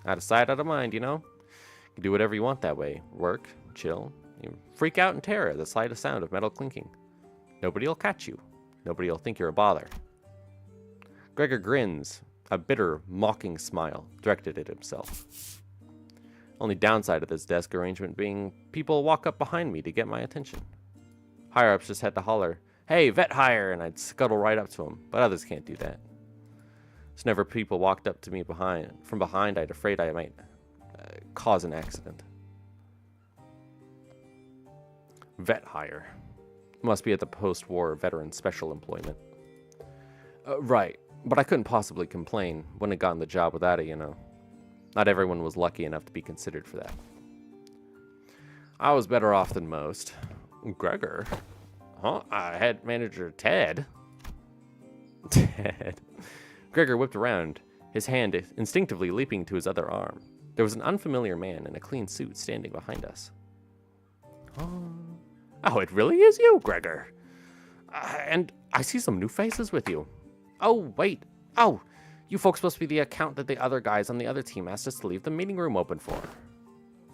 Out of sight, out of mind, you know? You can do whatever you want that way. Work, chill, you freak out in terror at the slightest sound of metal clinking. Nobody will catch you. Nobody will think you're a bother. Gregor grins, a bitter, mocking smile directed at himself. Only downside of this desk arrangement being people walk up behind me to get my attention. Higher-ups just had to holler, "Hey, vet hire," and I'd scuttle right up to them, but others can't do that. So whenever people walked up to me from behind, I'd afraid I might cause an accident. Vet hire. Must be at the post-war veteran special employment. Right, but I couldn't possibly complain. Wouldn't have gotten the job without it, you know. Not everyone was lucky enough to be considered for that. I was better off than most. Gregor? Huh? Head manager Ted? Ted. Gregor whipped around, his hand instinctively leaping to his other arm. There was an unfamiliar man in a clean suit standing behind us. Oh, it really is you, Gregor. And I see some new faces with you. Oh, wait. Oh, you folks must be the account that the other guys on the other team asked us to leave the meeting room open for.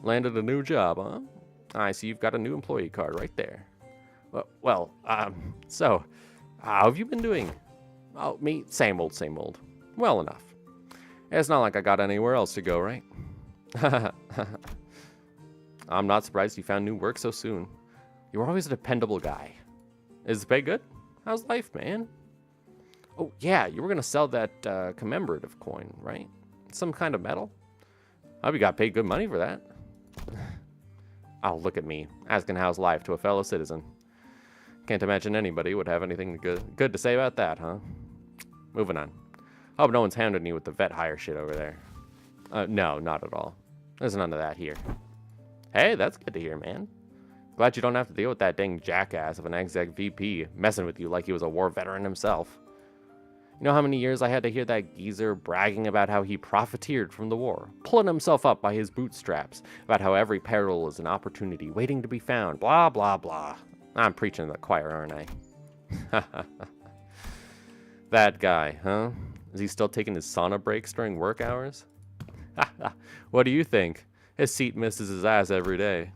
Landed a new job, huh? I see you've got a new employee card right there. Well, so, how have you been doing? Oh, me, same old, same old. Well enough. It's not like I got anywhere else to go, right? I'm not surprised you found new work so soon. You were always a dependable guy. Is the pay good? How's life, man? Oh, yeah, you were going to sell that commemorative coin, right? Some kind of metal? I hope you got paid good money for that. Oh, look at me, asking how's life to a fellow citizen. Can't imagine anybody would have anything good to say about that, huh? Moving on. Hope no one's hounding you with the vet hire shit over there. No, not at all. There's none of that here. Hey, that's good to hear, man. Glad you don't have to deal with that dang jackass of an exec VP messing with you like he was a war veteran himself. You know how many years I had to hear that geezer bragging about how he profiteered from the war, pulling himself up by his bootstraps, about how every peril is an opportunity waiting to be found, blah, blah, blah. I'm preaching to the choir, aren't I? That guy, huh? Is he still taking his sauna breaks during work hours? What do you think? His seat misses his ass every day.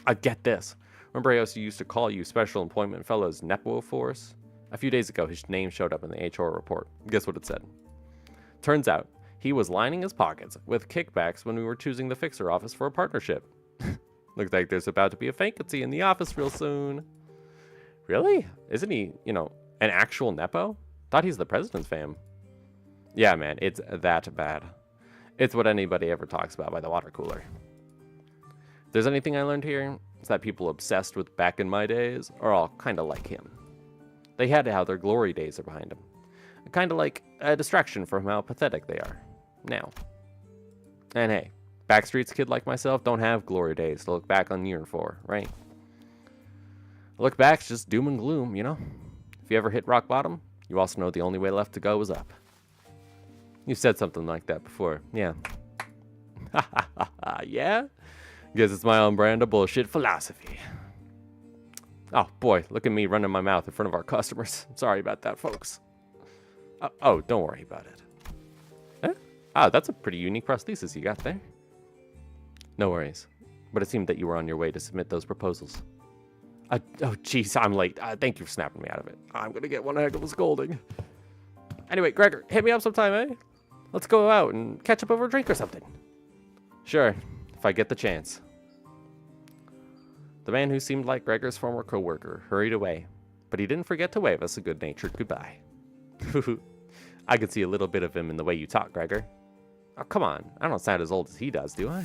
I get this. Remember I also used to call you Special Employment Fellows Nepo Force? A few days ago, his name showed up in the HR report. Guess what it said? Turns out, he was lining his pockets with kickbacks when we were choosing the fixer office for a partnership. Looks like there's about to be a vacancy in the office real soon. Really? Isn't he, an actual Nepo? Thought he's the president's fam. Yeah, man, it's that bad. It's what anybody ever talks about by the water cooler. If there's anything I learned here, it's that people obsessed with back in my days are all kind of like him. They had how their glory days are behind them. Kind of like a distraction from how pathetic they are now. And hey, Backstreet's kid like myself don't have glory days to look back on year for, right? Look back's just doom and gloom, you know? If you ever hit rock bottom, you also know the only way left to go is up. You said something like that before, yeah. Yeah? Guess it's my own brand of bullshit philosophy. Oh, boy, look at me running my mouth in front of our customers. Sorry about that, folks. Oh, don't worry about it. Eh? Oh, that's a pretty unique prosthesis you got there. No worries. But it seemed that you were on your way to submit those proposals. Oh, jeez, I'm late. Thank you for snapping me out of it. I'm going to get one heck of a scolding. Anyway, Gregor, hit me up sometime, eh? Let's go out and catch up over a drink or something. Sure, if I get the chance. The man who seemed like Gregor's former co-worker hurried away, but he didn't forget to wave us a good-natured goodbye. I could see a little bit of him in the way you talk, Gregor. Oh, come on. I don't sound as old as he does, do I?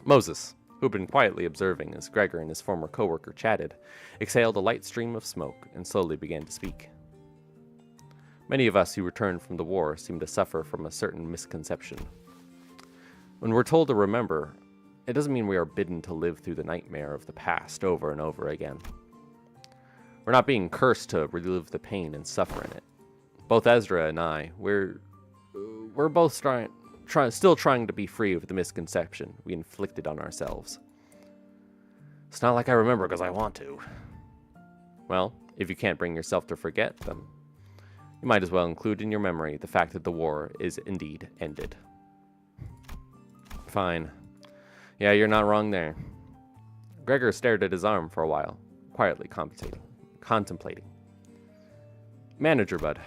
Moses, who had been quietly observing as Gregor and his former co-worker chatted, exhaled a light stream of smoke and slowly began to speak. Many of us who returned from the war seem to suffer from a certain misconception. When we're told to remember, it doesn't mean we are bidden to live through the nightmare of the past over and over again. We're not being cursed to relive the pain and suffer in it. Both Ezra and I, we're we're both still trying to be free of the misconception we inflicted on ourselves. It's not like I remember because I want to. Well, if you can't bring yourself to forget them, you might as well include in your memory the fact that the war is indeed ended. Fine. Yeah, you're not wrong there. Gregor stared at his arm for a while, quietly contemplating. Manager bud,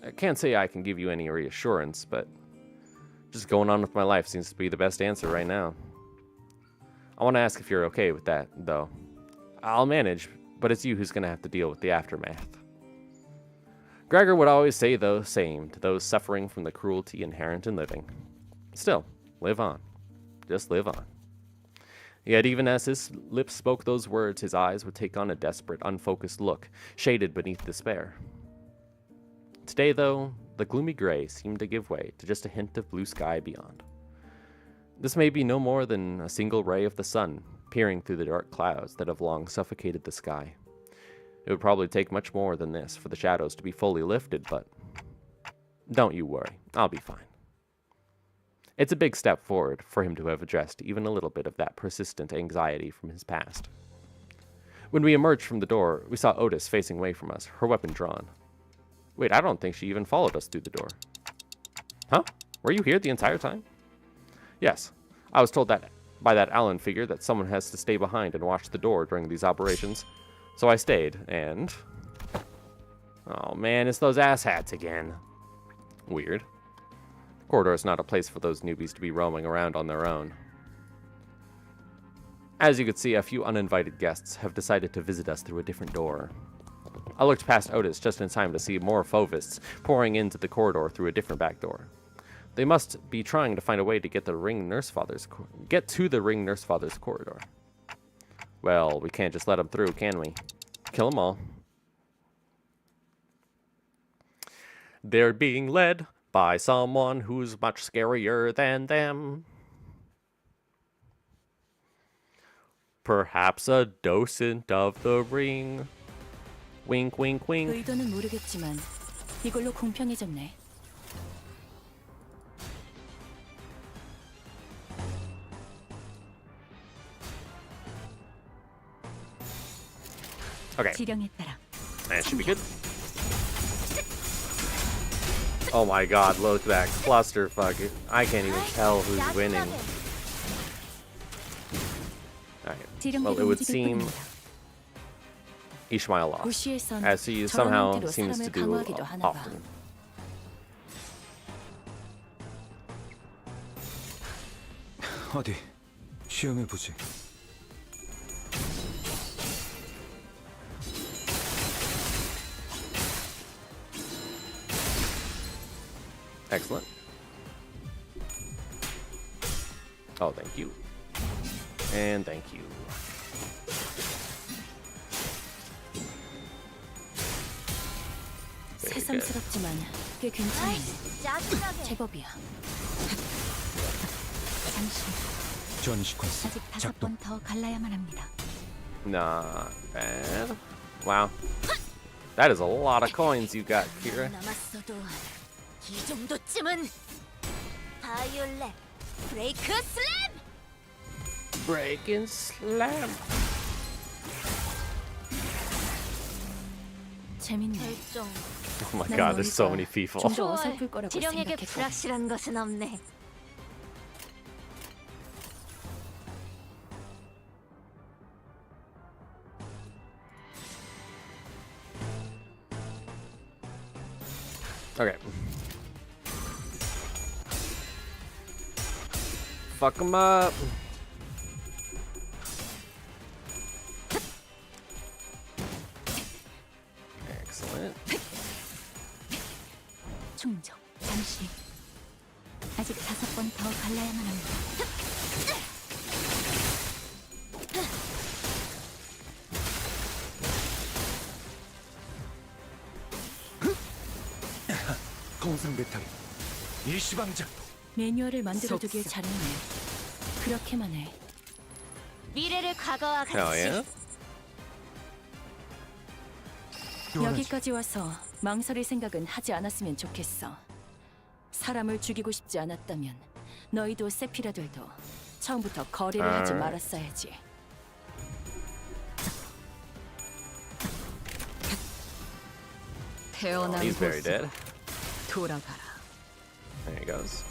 I can't say I can give you any reassurance, but just going on with my life seems to be the best answer right now. I want to ask if you're okay with that, though. I'll manage, but it's you who's going to have to deal with the aftermath. Gregor would always say the same to those suffering from the cruelty inherent in living. Still, live on. Just live on. Yet even as his lips spoke those words, his eyes would take on a desperate, unfocused look, shaded beneath despair. Today, though, the gloomy gray seemed to give way to just a hint of blue sky beyond. This may be no more than a single ray of the sun peering through the dark clouds that have long suffocated the sky. It would probably take much more than this for the shadows to be fully lifted, but don't you worry, I'll be fine. It's a big step forward for him to have addressed even a little bit of that persistent anxiety from his past. When we emerged from the door, we saw Otis facing away from us, her weapon drawn. Wait, I don't think she even followed us through the door. Huh? Were you here the entire time? Yes. I was told that by that Allen figure that someone has to stay behind and watch the door during these operations. So I stayed, and... Oh man, it's those asshats again. Weird. The corridor is not a place for those newbies to be roaming around on their own. As you could see, a few uninvited guests have decided to visit us through a different door. I looked past Otis just in time to see more Fovists pouring into the corridor through a different back door. They must be trying to find a way to get to the Ring Nurse Father's corridor. Well, we can't just let them through, can we? Kill them all. They're being led by someone who's much scarier than them. Perhaps a docent of the ring. Wink, wink, wink. 의도는 모르겠지만 이걸로 공평해졌네. Okay, 지령에 따라 that should be good. Oh my god, look at that clusterfuck. I can't even tell who's winning. Alright, well, it would seem Ishmael lost, 도시에선 as he 저런 somehow 형태로 seems to 사람을 do 강화하기도 하나 봐. often. 어디 시험해 보지. Excellent. Oh, thank you. And thank you. Very good. 새삼스럽지만 꽤 괜찮네. 짜증나게. 제법이야. 잠시 전 시퀀스 아직 작동. 5번 더 갈라야만 합니다. Not bad. Wow. That is a lot of coins you got, Kira. 남았어도 이 정도쯤은 바이올렛 브레이크 슬램. Break and slam. 재밌네. 결정. Oh my 난 god, there's so 너희가 many people. 좀 더 어설플 거라고 지령에게 생각했거든. 불확실한 것은 없네. Okay. Fuck him up. Excellent. 충정. 잠시 아직 5번 더 갈라야만 합니다. 공상 배터리 일시방작. 매뉴얼을 만들어두길 잘했네. 그렇게만 해. 미래를 과거와 같이. Hell yeah. 여기까지 와서 망설일 생각은 하지 않았으면 좋겠어. 사람을 죽이고 싶지 않았다면 너희도 세피라들도 처음부터 거래를 하지 말았어야지. 태어난 He's very 곳으로 dead. 돌아가라. There he goes.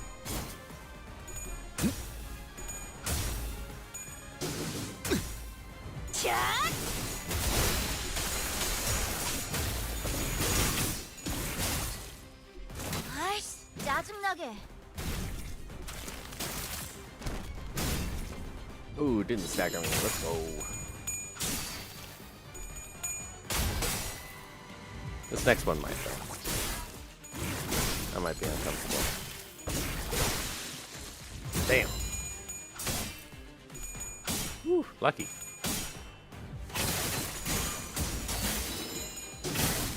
아이씨, 짜증나게. Ooh, didn't stagger me. Let's go. This next one might though. That might be uncomfortable. Damn. Whew, lucky.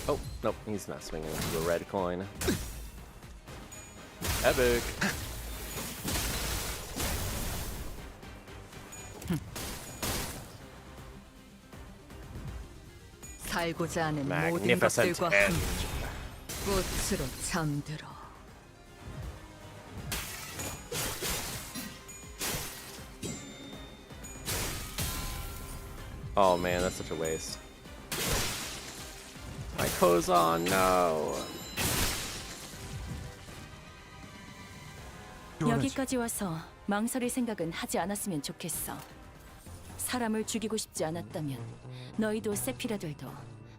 Oh, nope, he's not swinging into a red coin. Epic. 살고자 하는 모든 Magnificent 것들과 end. 꽃으로 잠들어. Oh man, that's such a waste. My Kozon, no. 여기까지 와서 망설일 생각은 하지 않았으면 좋겠어. 사람을 죽이고 싶지 않았다면 너희도 세피라들도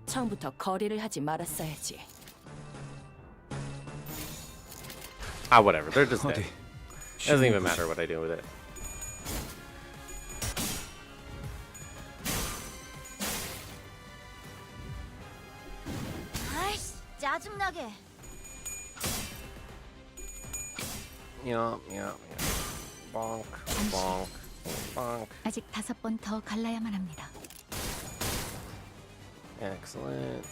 처음부터 거래를 하지 말았어야지. Ah, whatever. They're just dead. 어디? Doesn't even 시험해보지. matter what I do with it. 아이씨, 짜증나게. Yeah. Bonk, bonk, bonk. 아직 5번 더 갈라야만 합니다. Excellent.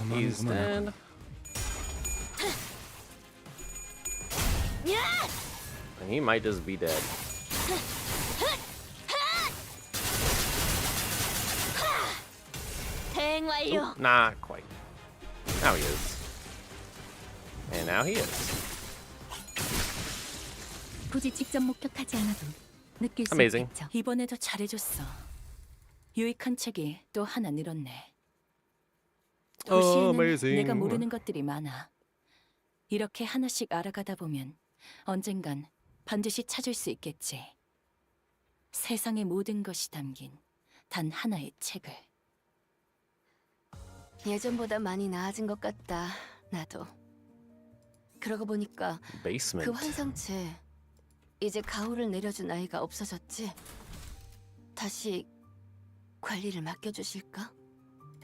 He's 고만고만하군. dead. And he might just be dead. 대응 완료. Oop, not quite. Now he is. And now he is. 굳이 직접 목격하지 않아도 느낄 수 Amazing. 있겠죠. 이번에도 잘해줬어. 유익한 책이 또 하나 늘었네. 도시에는 Amazing. 내가 모르는 것들이 많아. 이렇게 하나씩 알아가다 보면 언젠간 반드시 찾을 수 있겠지. 세상의 모든 것이 담긴 단 하나의 책을. 예전보다 많이 나아진 것 같다. 나도. 그러고 보니까 Basement. 그 환상체 이제 가호를 내려준 아이가 없어졌지. 다시 관리를 맡겨주실까?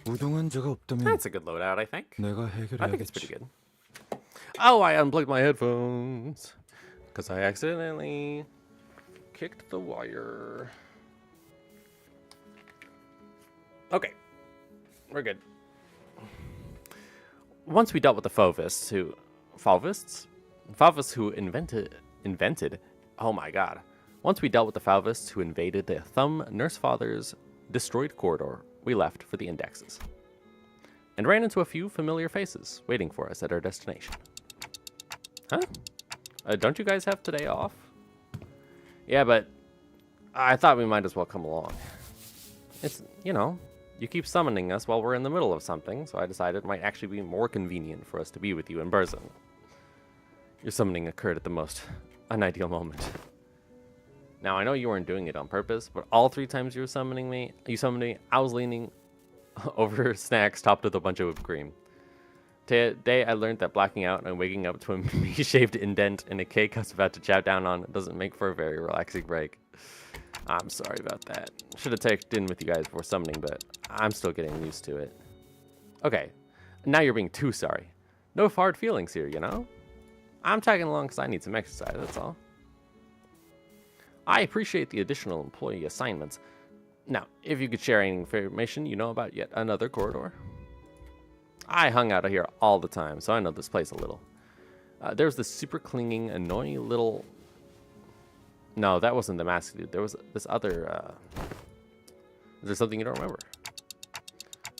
우동한 자가 없다면 That's a good loadout, I think. 내가 I think it's pretty 해결해야겠지. good. Oh, I unplugged my headphones because I accidentally kicked the wire. Okay, we're good. Once we dealt with the Fauvists who invented. Oh my God! Once we dealt with the Fauvists who invaded the Thumb Nurse Father's destroyed corridor, we left for the indexes and ran into a few familiar faces waiting for us at our destination. Huh? Don't you guys have today off? Yeah, but I thought we might as well come along. It's, you keep summoning us while we're in the middle of something, so I decided it might actually be more convenient for us to be with you in person. Your summoning occurred at the most unideal moment. Now, I know you weren't doing it on purpose, but all 3 times you summoned me, I was leaning over snacks topped with a bunch of whipped cream. Today, I learned that blacking out and waking up to a me-shaved indent in a cake I was about to chow down on doesn't make for a very relaxing break. I'm sorry about that. Should have checked in with you guys before summoning, but I'm still getting used to it. Okay, now you're being too sorry. No hard feelings here, I'm tagging along because I need some exercise, that's all. I appreciate the additional employee assignments. Now, if you could share any information you know about yet another corridor. I hung out here all the time, so I know this place a little. There was this super clinging, annoying little... No, that wasn't the mask dude. There was this other... Is there something you don't remember?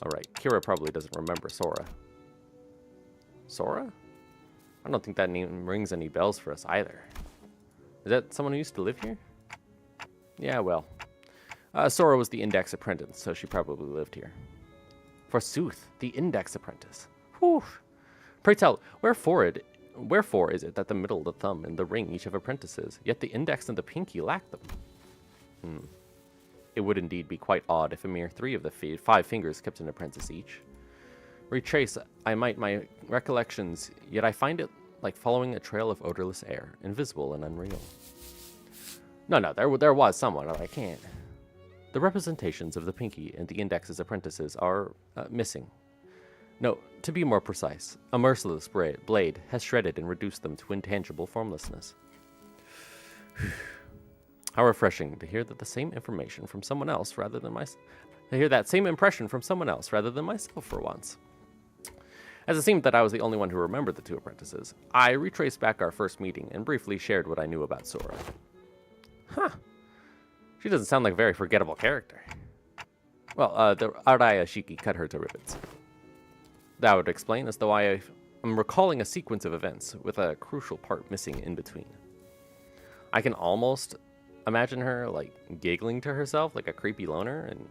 Alright, Kira probably doesn't remember Sora. Sora? I don't think that name rings any bells for us either. Is that someone who used to live here? Yeah, well. Sora was the Index apprentice, so she probably lived here. Forsooth, the Index apprentice. Whew. Pray tell, wherefore is it that the middle, the thumb, and the ring each have apprentices, yet the index and the pinky lack them? It would indeed be quite odd if a mere 3 of the 5 fingers kept an apprentice each. Retrace I might my recollections, yet I find it like following a trail of odorless air, invisible and unreal. No, there was someone, I can't. The representations of the pinky and the index's apprentices are missing. No, to be more precise, a merciless blade has shredded and reduced them to intangible formlessness. How refreshing to hear that same impression from someone else rather than myself for once. As it seemed that I was the only one who remembered the 2 apprentices, I retraced back our first meeting and briefly shared what I knew about Sora. Huh. She doesn't sound like a very forgettable character. Well, the Araya Shiki cut her to ribbons. That would explain as though I am recalling a sequence of events with a crucial part missing in between. I can almost imagine her, like, giggling to herself like a creepy loner, and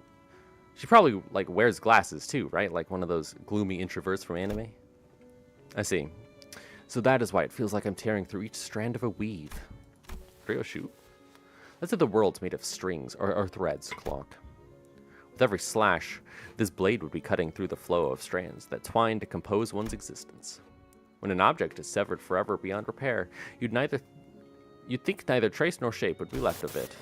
she probably, like, wears glasses too, right? Like one of those gloomy introverts from anime. I see. So that is why it feels like I'm tearing through each strand of a weave. Ryoshu. Let's say the world's made of strings or threads, clock. With every slash, this blade would be cutting through the flow of strands that twine to compose one's existence. When an object is severed forever beyond repair, you'd think neither trace nor shape would be left of it.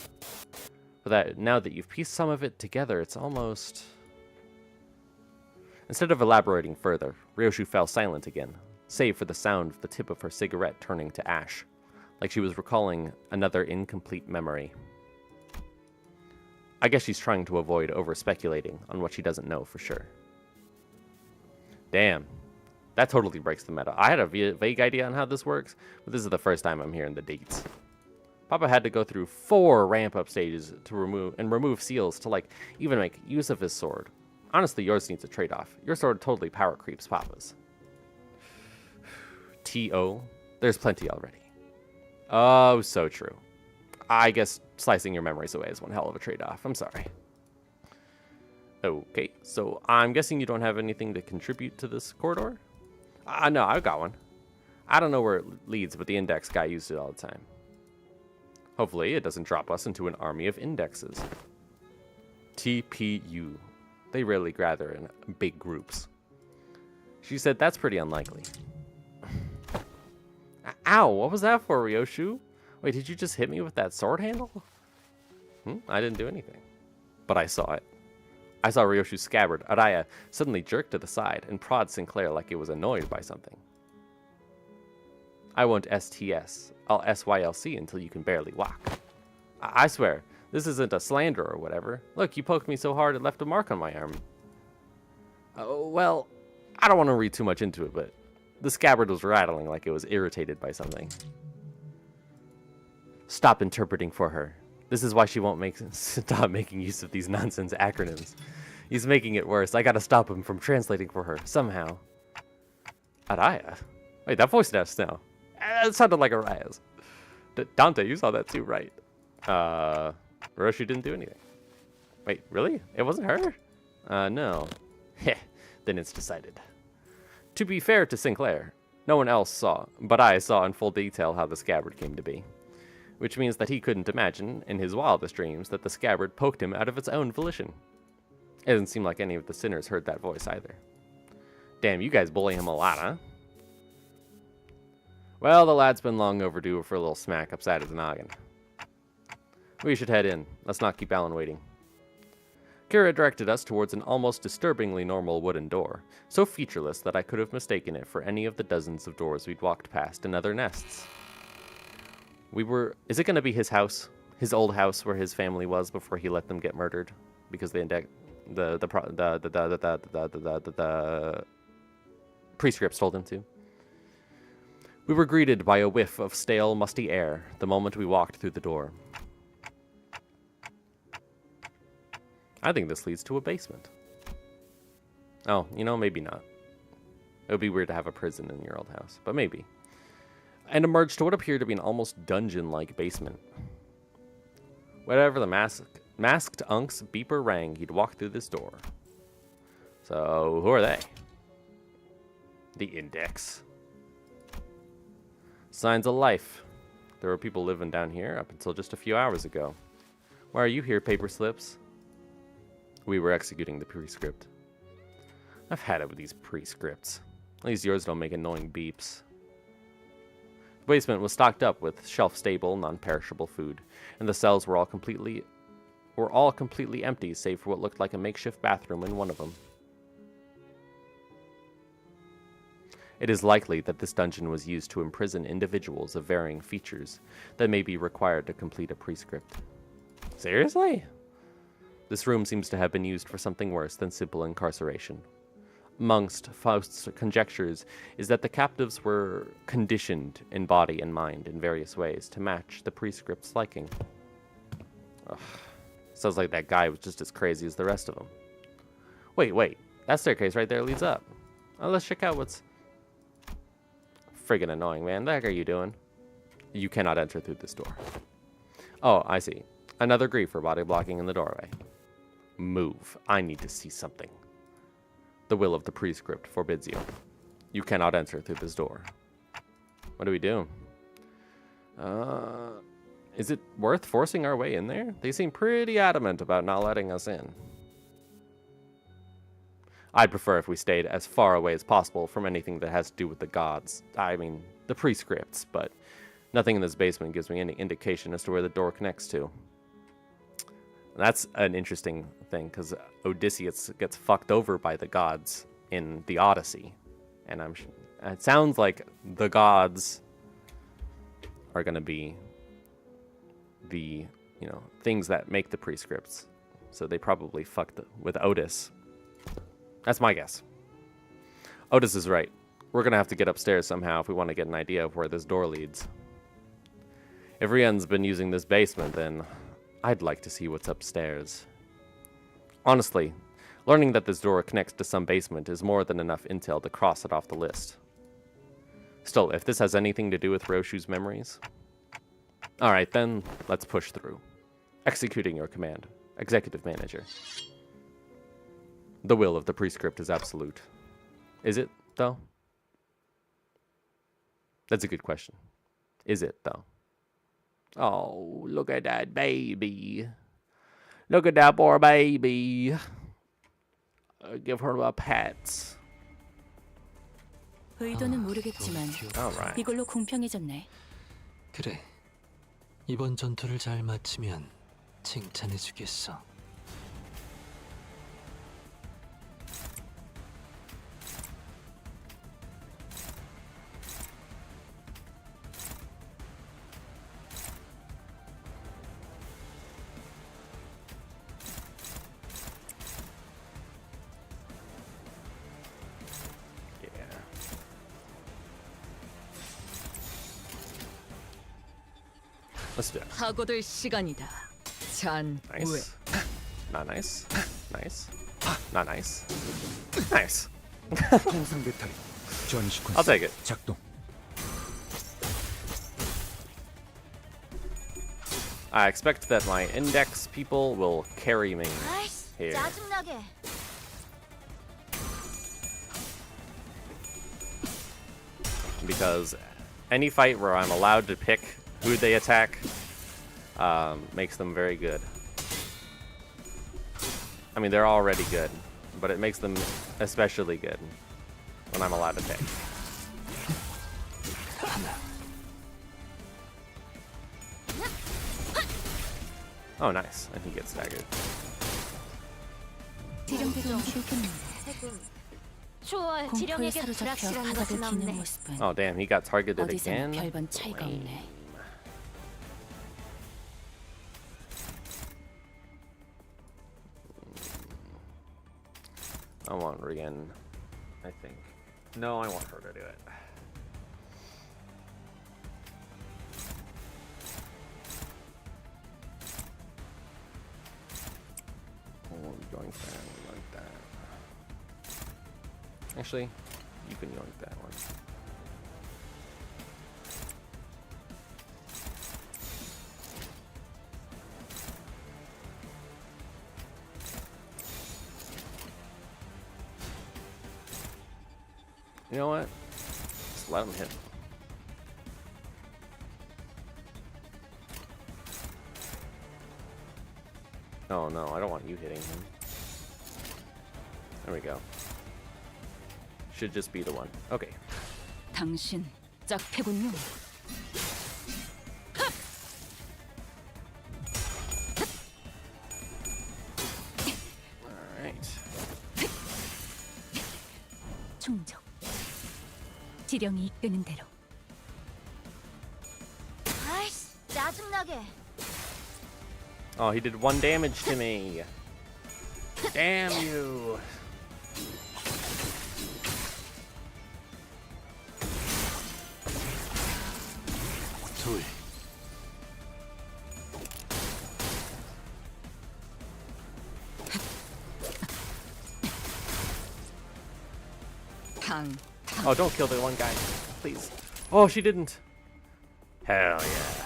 But that now that you've pieced some of it together, it's almost... Instead of elaborating further, Ryoshu fell silent again, save for the sound of the tip of her cigarette turning to ash, like she was recalling another incomplete memory. I guess she's trying to avoid over-speculating on what she doesn't know for sure. Damn. That totally breaks the meta. I had a vague idea on how this works, but this is the first time I'm hearing the deets. Papa had to go through 4 ramp-up stages to remove seals to, like, even make use of his sword. Honestly, yours needs a trade-off. Your sword totally power creeps Papa's. T.O. There's plenty already. Oh, so true. I guess slicing your memories away is one hell of a trade-off. I'm sorry. Okay, so I'm guessing you don't have anything to contribute to this corridor? No, I've got one. I don't know where it leads, but the index guy used it all the time. Hopefully, it doesn't drop us into an army of indexes. TPU. They rarely gather in big groups. She said that's pretty unlikely. Ow, what was that for, Ryoshu? Wait, did you just hit me with that sword handle? I didn't do anything. But I saw it. I saw Ryoshu's scabbard, Araya, suddenly jerk to the side and prod Sinclair like it was annoyed by something. I won't STS. I'll SYLC until you can barely walk. I swear, this isn't a slander or whatever. Look, you poked me so hard it left a mark on my arm. Oh, well, I don't want to read too much into it, but the scabbard was rattling like it was irritated by something. Stop interpreting for her. This is why she won't stop making use of these nonsense acronyms. He's making it worse. I gotta stop him from translating for her, somehow. Araya? Wait, that voice nest now. It sounded like Araya's. Dante, you saw that too, right? Roshi didn't do anything. Wait, really? It wasn't her? No. Heh, then it's decided. To be fair to Sinclair, no one else saw, but I saw in full detail how the scabbard came to be. Which means that he couldn't imagine, in his wildest dreams, that the scabbard poked him out of its own volition. It doesn't seem like any of the sinners heard that voice either. Damn, you guys bully him a lot, huh? Well, the lad's been long overdue for a little smack upside his noggin. We should head in. Let's not keep Alan waiting. Kira directed us towards an almost disturbingly normal wooden door, so featureless that I could have mistaken it for any of the dozens of doors we'd walked past in other nests. Is it going to be his house? His old house where his family was before he let them get murdered? Because the prescripts told him to. We were greeted by a whiff of stale, musty air the moment we walked through the door. I think this leads to a basement. Oh, you know, maybe not. It would be weird to have a prison in your old house, but maybe. And emerged to what appeared to be an almost dungeon-like basement. Whatever the masked unk's beeper rang, he'd walk through this door. So, who are they? The Index. Signs of life. There were people living down here up until just a few hours ago. Why are you here, paper slips? We were executing the prescript. I've had it with these prescripts. At least yours don't make annoying beeps. The basement was stocked up with shelf-stable, non-perishable food, and the cells were all completely empty, save for what looked like a makeshift bathroom in one of them. It is likely that this dungeon was used to imprison individuals of varying features that may be required to complete a prescript. Seriously? This room seems to have been used for something worse than simple incarceration. Amongst Faust's conjectures is that the captives were conditioned in body and mind in various ways to match the prescript's liking. Ugh. Sounds like that guy was just as crazy as the rest of them. Wait. That staircase right there leads up. Oh, let's check out what's... Friggin' annoying, man. The heck are you doing? You cannot enter through this door. Oh, I see. Another griefer body blocking in the doorway. Move. I need to see something. The will of the prescript forbids you. You cannot enter through this door. What do we do? Is it worth forcing our way in there? They seem pretty adamant about not letting us in. I'd prefer if we stayed as far away as possible from anything that has to do with the gods. I mean, the prescripts, but nothing in this basement gives me any indication as to where the door connects to. That's an interesting thing, because Odysseus gets fucked over by the gods in the Odyssey. And it sounds like the gods are going to be the, things that make the prescripts. So they probably fucked with Otis. That's my guess. Otis is right. We're going to have to get upstairs somehow if we want to get an idea of where this door leads. If Rian's been using this basement, then I'd like to see what's upstairs. Honestly, learning that this door connects to some basement is more than enough intel to cross it off the list. Still, if this has anything to do with Roshu's memories... Alright, then let's push through. Executing your command. Executive Manager. The will of the prescript is absolute. Is it, though? That's a good question. Is it, though? Oh, look at that baby. Look at that poor baby. Give her a pat. 의도는 모르겠지만 Alright. 이걸로 공평해졌네. 그래. 이번 전투를 잘 마치면 칭찬해주겠어. Let's do it. 파고들 시간이다. 잔 왜? Nice. Not nice. Nice. Not nice. Nice. 통상 배터리 전 시퀀스 I'll take it. 작동. I expect that my index people will carry me here. 짜증나게. Because any fight where I'm allowed to pick who they attack makes them very good. I mean, they're already good, but it makes them especially good when I'm allowed to pick. Oh, nice. And he gets staggered. 지령대로 싫겠는데. 좋아, 공포에 지령에게 사로잡혀 불확실한 바닥을 것은 기는 없네. 모습은 Oh, damn. He got targeted 어디서나 again. 별반 차이가 Lame. 없네. I want Rian, I think. No, I want her to do it. Actually, you can yoink that one. You know what? Just let him hit. Oh no, I don't want you hitting him. There we go. Should just be the one. Okay. 당신 짝패군요. Alright. 충족. 지령이 이끄는 대로. 아이씨, 짜증나게. Oh, he did 1 damage to me. Damn you. 둘. 탕. Oh, don't kill the one guy. Please. Oh, she didn't. Hell yeah.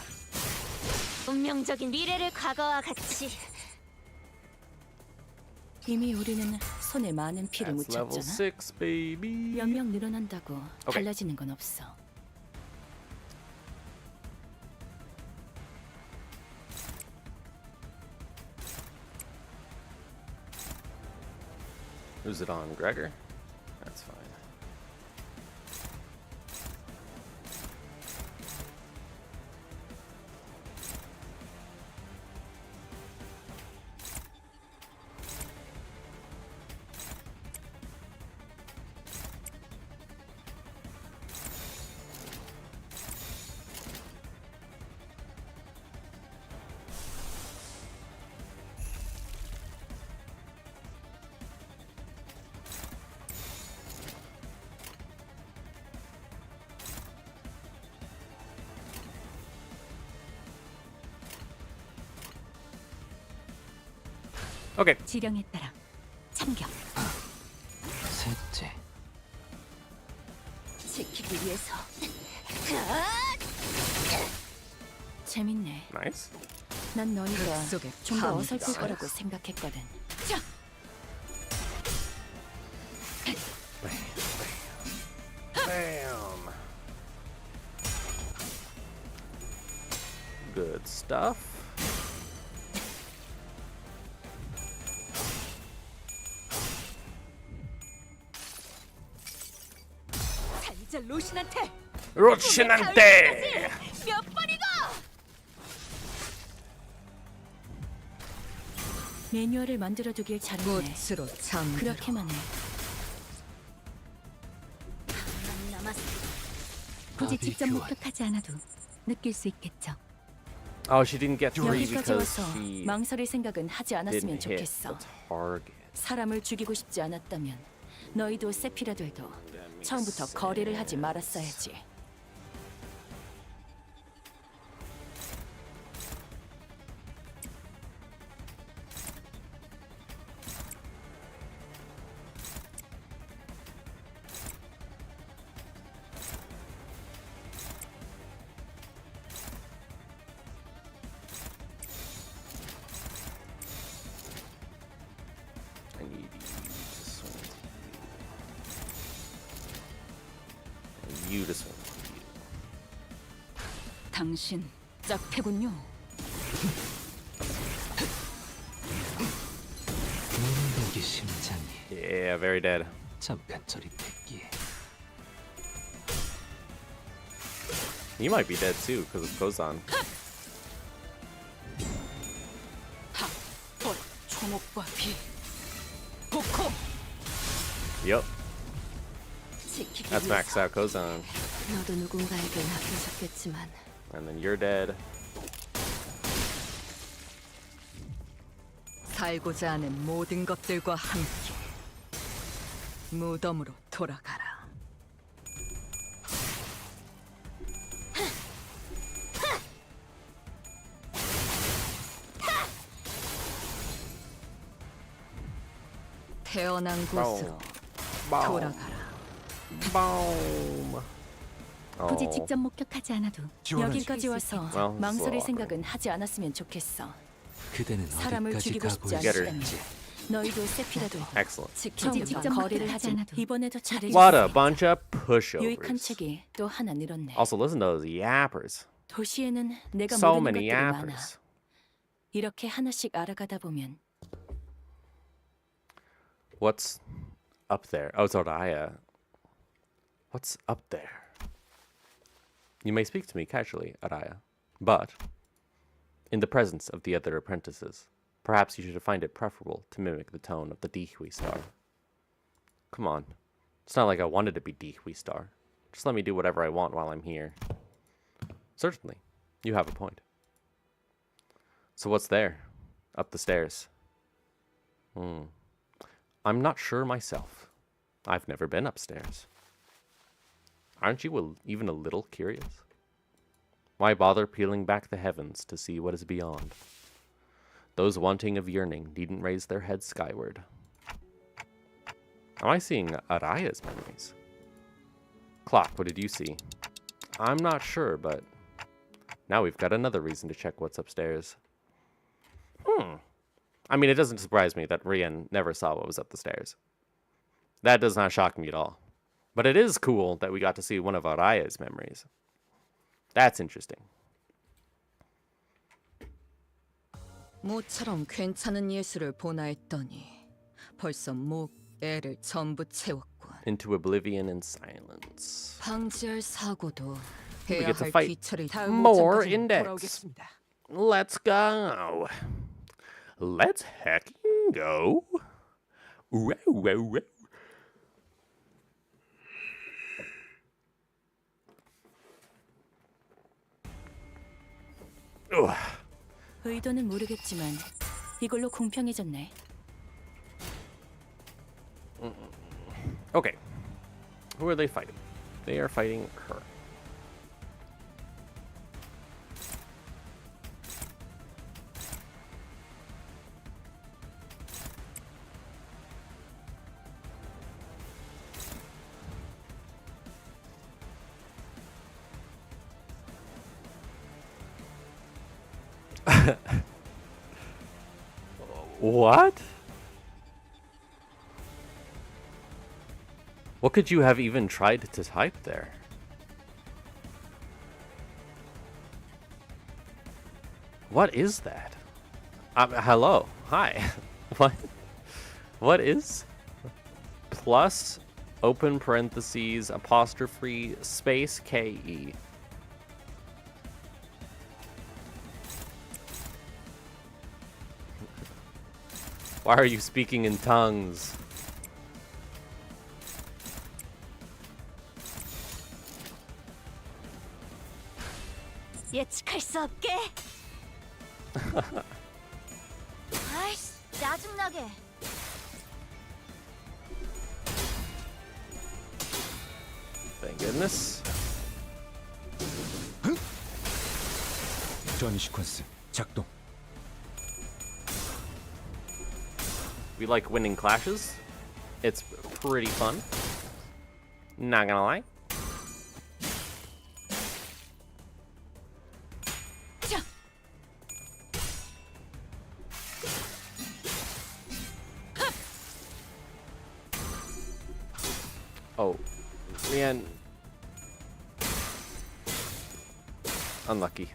운명적인 미래를 과거와 같이. 이미 우리는 손에 많은 피를 That's level 묻혔잖아. 6, baby. 몇 명 늘어난다고 오케이. 달라지는 건 없어. Who's it on? Gregor? That's fine. Okay. 지령에 따라 참격. 셋째. 지키기 위해서. 재밌네. Nice. 난 너희가 속에 좀 더 파묻혀. 어설플 거라고 생각했거든. Bam. Good stuff. 자, 이제 로신한테 Rochinante! 몇 번이고! 매뉴얼을 만들어두길 잘했네. 꽃으로 잠들어. 그렇게만 해. 안 남았어. 굳이 직접 바비큐. 목격하지 않아도 느낄 수 있겠죠. Oh, she didn't get 3 여기까지 because 와서 she 망설일 생각은 하지 않았으면 didn't hit 좋겠어. the target. 사람을 죽이고 싶지 않았다면 너희도 세피라들도 처음부터 거래를 하지 말았어야지. I need you to swing to you. And you to swing to you. 당신 짝패군요. 문득이 심장이 Yeah, very dead. 잠깐 저릿했기에. You might be dead too because it goes on. 총옥과 비. 복호. Yep, 지키기 that's 위해서. maxed out Kozan. 너도 누군가에게 맡겨졌겠지만 And then you're dead. 살고자 하는 모든 것들과 함께 무덤으로 돌아가라. 태어난 곳으로 Boom. 돌아가라. Boom. 굳이 Oh. 직접 목격하지 않아도 지원하지. 여기까지 와서 Well, this is a 망설일 little 생각은 하지 않았으면 좋겠어. 그대는 사람을 어디까지 죽이고 가고 싶지 Get her. 않다면 너희도 세피라도 Excellent. 굳이 처음부터 직접 거리를 목격하지 하지 않아도 이번에도 What a 잘해줬어. bunch of 유익한 pushovers. 책이 또 하나 늘었네. Also, listen to those yappers. 도시에는 내가 So 모르는 many 것들이 많아. yappers. 이렇게 하나씩 알아가다 보면 What's up there? Oh, Zoraya. What's up there? You may speak to me casually, Araya, but in the presence of the other apprentices, perhaps you should find it preferable to mimic the tone of the Dihui star. Come on. It's not like I wanted to be Dihui star. Just let me do whatever I want while I'm here. Certainly. You have a point. So what's there? Up the stairs. I'm not sure myself. I've never been upstairs. Aren't you even a little curious? Why bother peeling back the heavens to see what is beyond? Those wanting of yearning needn't raise their heads skyward. Am I seeing Araya's memories? Clock, what did you see? I'm not sure, but now we've got another reason to check what's upstairs. I mean, it doesn't surprise me that Rian never saw what was up the stairs. That does not shock me at all. But it is cool that we got to see one of Araya's memories. That's interesting. 모처럼 괜찮은 예술을 보나 했더니 벌써 목, 애를 전부 채웠군. Into oblivion and silence. 방지할 사고도 We 해야 get to 할 fight 귀차를 다음 more 목장까지 index. 돌아오겠습니다. Let's go. Let's heckin' go. Wow, wow, wow. Ugh. 의도는 모르겠지만 이걸로 공평해졌네. Okay. Who are they fighting? They are fighting her. What? What could you have even tried to type there? What is that? Hello. Hi. What? What is plus open parentheses apostrophe space KE? Why are you speaking in tongues? 예측할 수 없게. 아이씨, 짜증나게. Thank goodness. 전이 시퀀스 작동. We like winning clashes. It's pretty fun. Not gonna lie. Oh, man. Unlucky.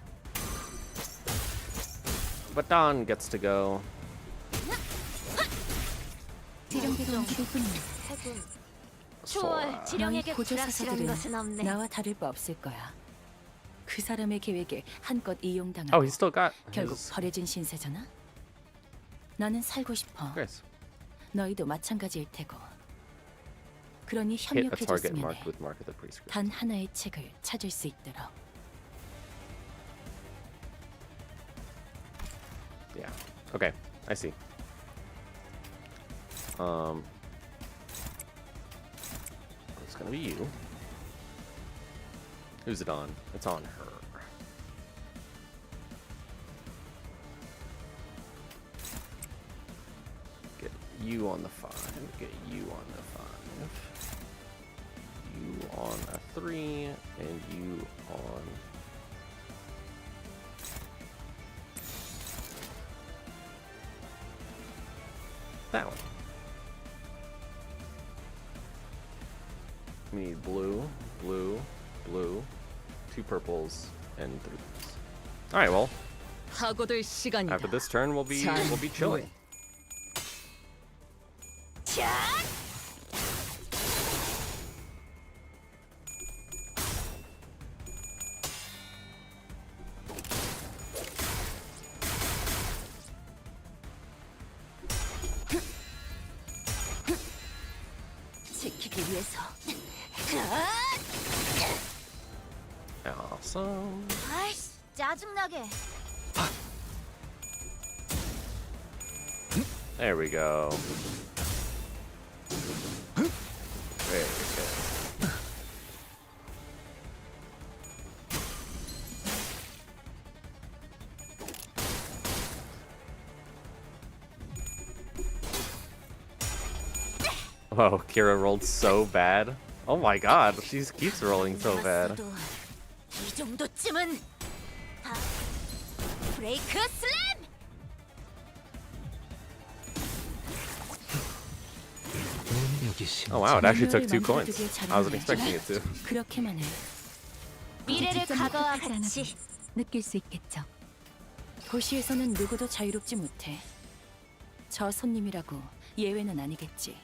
But Dawn gets to go. 지령대가 움직일 뿐이야. Sora. 너희 보조 사사들은 나와 다를 바 없을 거야. 그 사람의 계획에 한껏 Oh, 이용당하고 he's still got 결국 his 버려진 신세잖아. 나는 살고 싶어. Grace. 너희도 마찬가지일 테고. 그러니 Hit a target 협력해줬으면 marked 해. with mark of the prescript. 단 하나의 책을 찾을 수 있도록. Yeah. Okay. I see. It's gonna be you. Who's it on? It's on her. Get you on the 5. Get you on the 5. on a 3, and you on that one. We need blue, blue, blue, 2 purples, and 3s. All right, well, 파고들 시간이다. after this turn, we'll be chilling. 지키기 위해서. Awesome. 아이씨, 짜증나게. There we go. Very good. Whoa, Kira rolled so bad. Oh my god, she keeps rolling so bad. 이 정도쯤은 브레이크 슬램! 능력이 Oh wow, it actually took 분노를 2 coins. 멈춰두길 I wasn't 잘하네. expecting it to. 그렇게만 해. 미래를 직접 과거와 목격하지 않아도 같이 느낄 수 있겠죠. 도시에서는 누구도 자유롭지 못해. 저 손님이라고 예외는 아니겠지.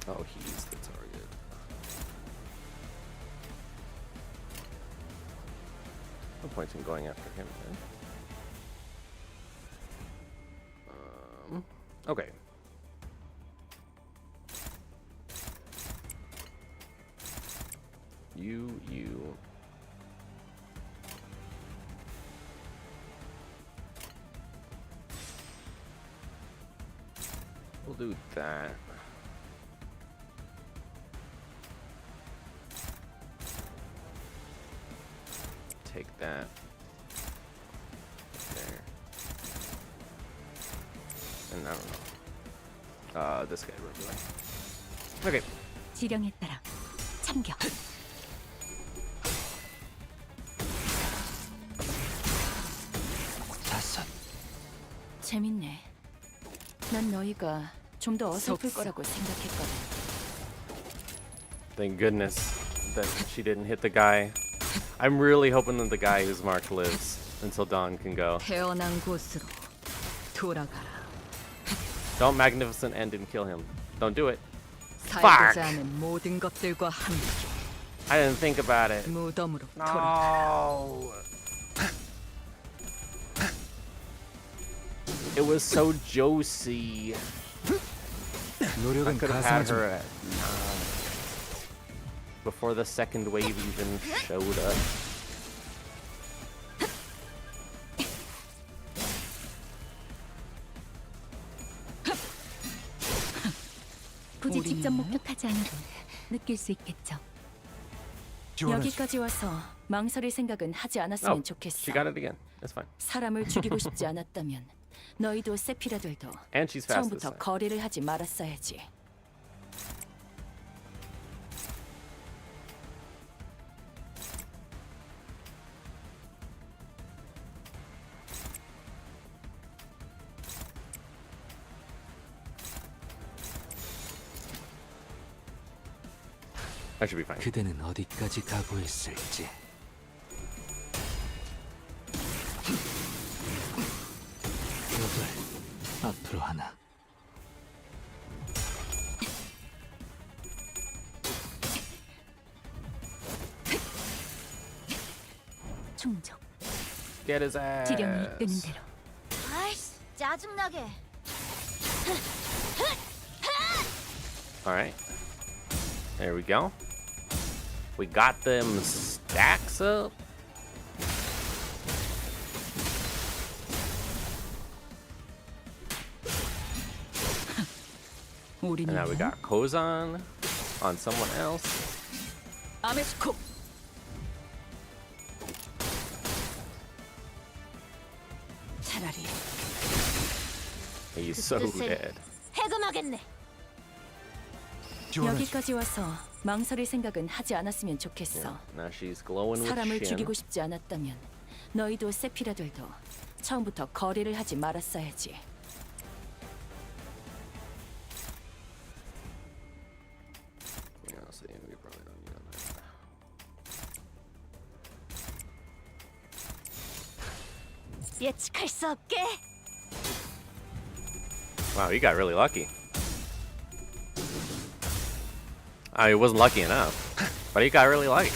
Oh, he's the target. No point in going after him then. Okay. You. We'll do that. Take that. There. And I don't know. This guy really. Okay. 지령에 따라 참격. 다섯. 재밌네. 난 너희가 좀 더 어설플 거라고 생각했거든. Thank goodness that she didn't hit the guy. I'm really hoping that the guy who's marked lives until Dawn can go. 태어난 곳으로 돌아가라. Don't magnificent end and kill him. Don't do it. 살고자 하는 모든 것들과 함께 I didn't think about it. 무덤으로 돌아가라. No. It was so Josie. I 노력은 could have had her 가상하지만 at 9 before the second wave even showed up. 굳이 우리는 직접 목격하지 않아도 느낄 수 있겠죠. 지원하지. 여기까지 와서 망설일 생각은 하지 않았으면 Oh, 좋겠어. she got it again. That's fine. 사람을 죽이고 싶지 않았다면 너희도 세피라들도 And she's fast this 처음부터 time. 거래를 하지 말았어야지. I should be fine. 그대는 어디까지 각오했을지. 여덟. 앞으로 하나. 충족. Get his ass. 지령이 이끄는 대로. 아이씨, 짜증나게. All right. There we go. We got them stacks up. 우리는 And now we got Kozan on someone else. 아메스코 차라리. He's so dead. 해금하겠네. 지원하지. 여기까지 와서 망설일 생각은 하지 않았으면 좋겠어. Now she's glowing with 사람을 shin. 죽이고 싶지 않았다면 너희도 세피라들도 처음부터 거래를 하지 말았어야지. Yeah, I'll say we probably don't need all that. 예측할 수 없게. Wow, he got really lucky. I mean, he wasn't lucky enough, but he got really lucky.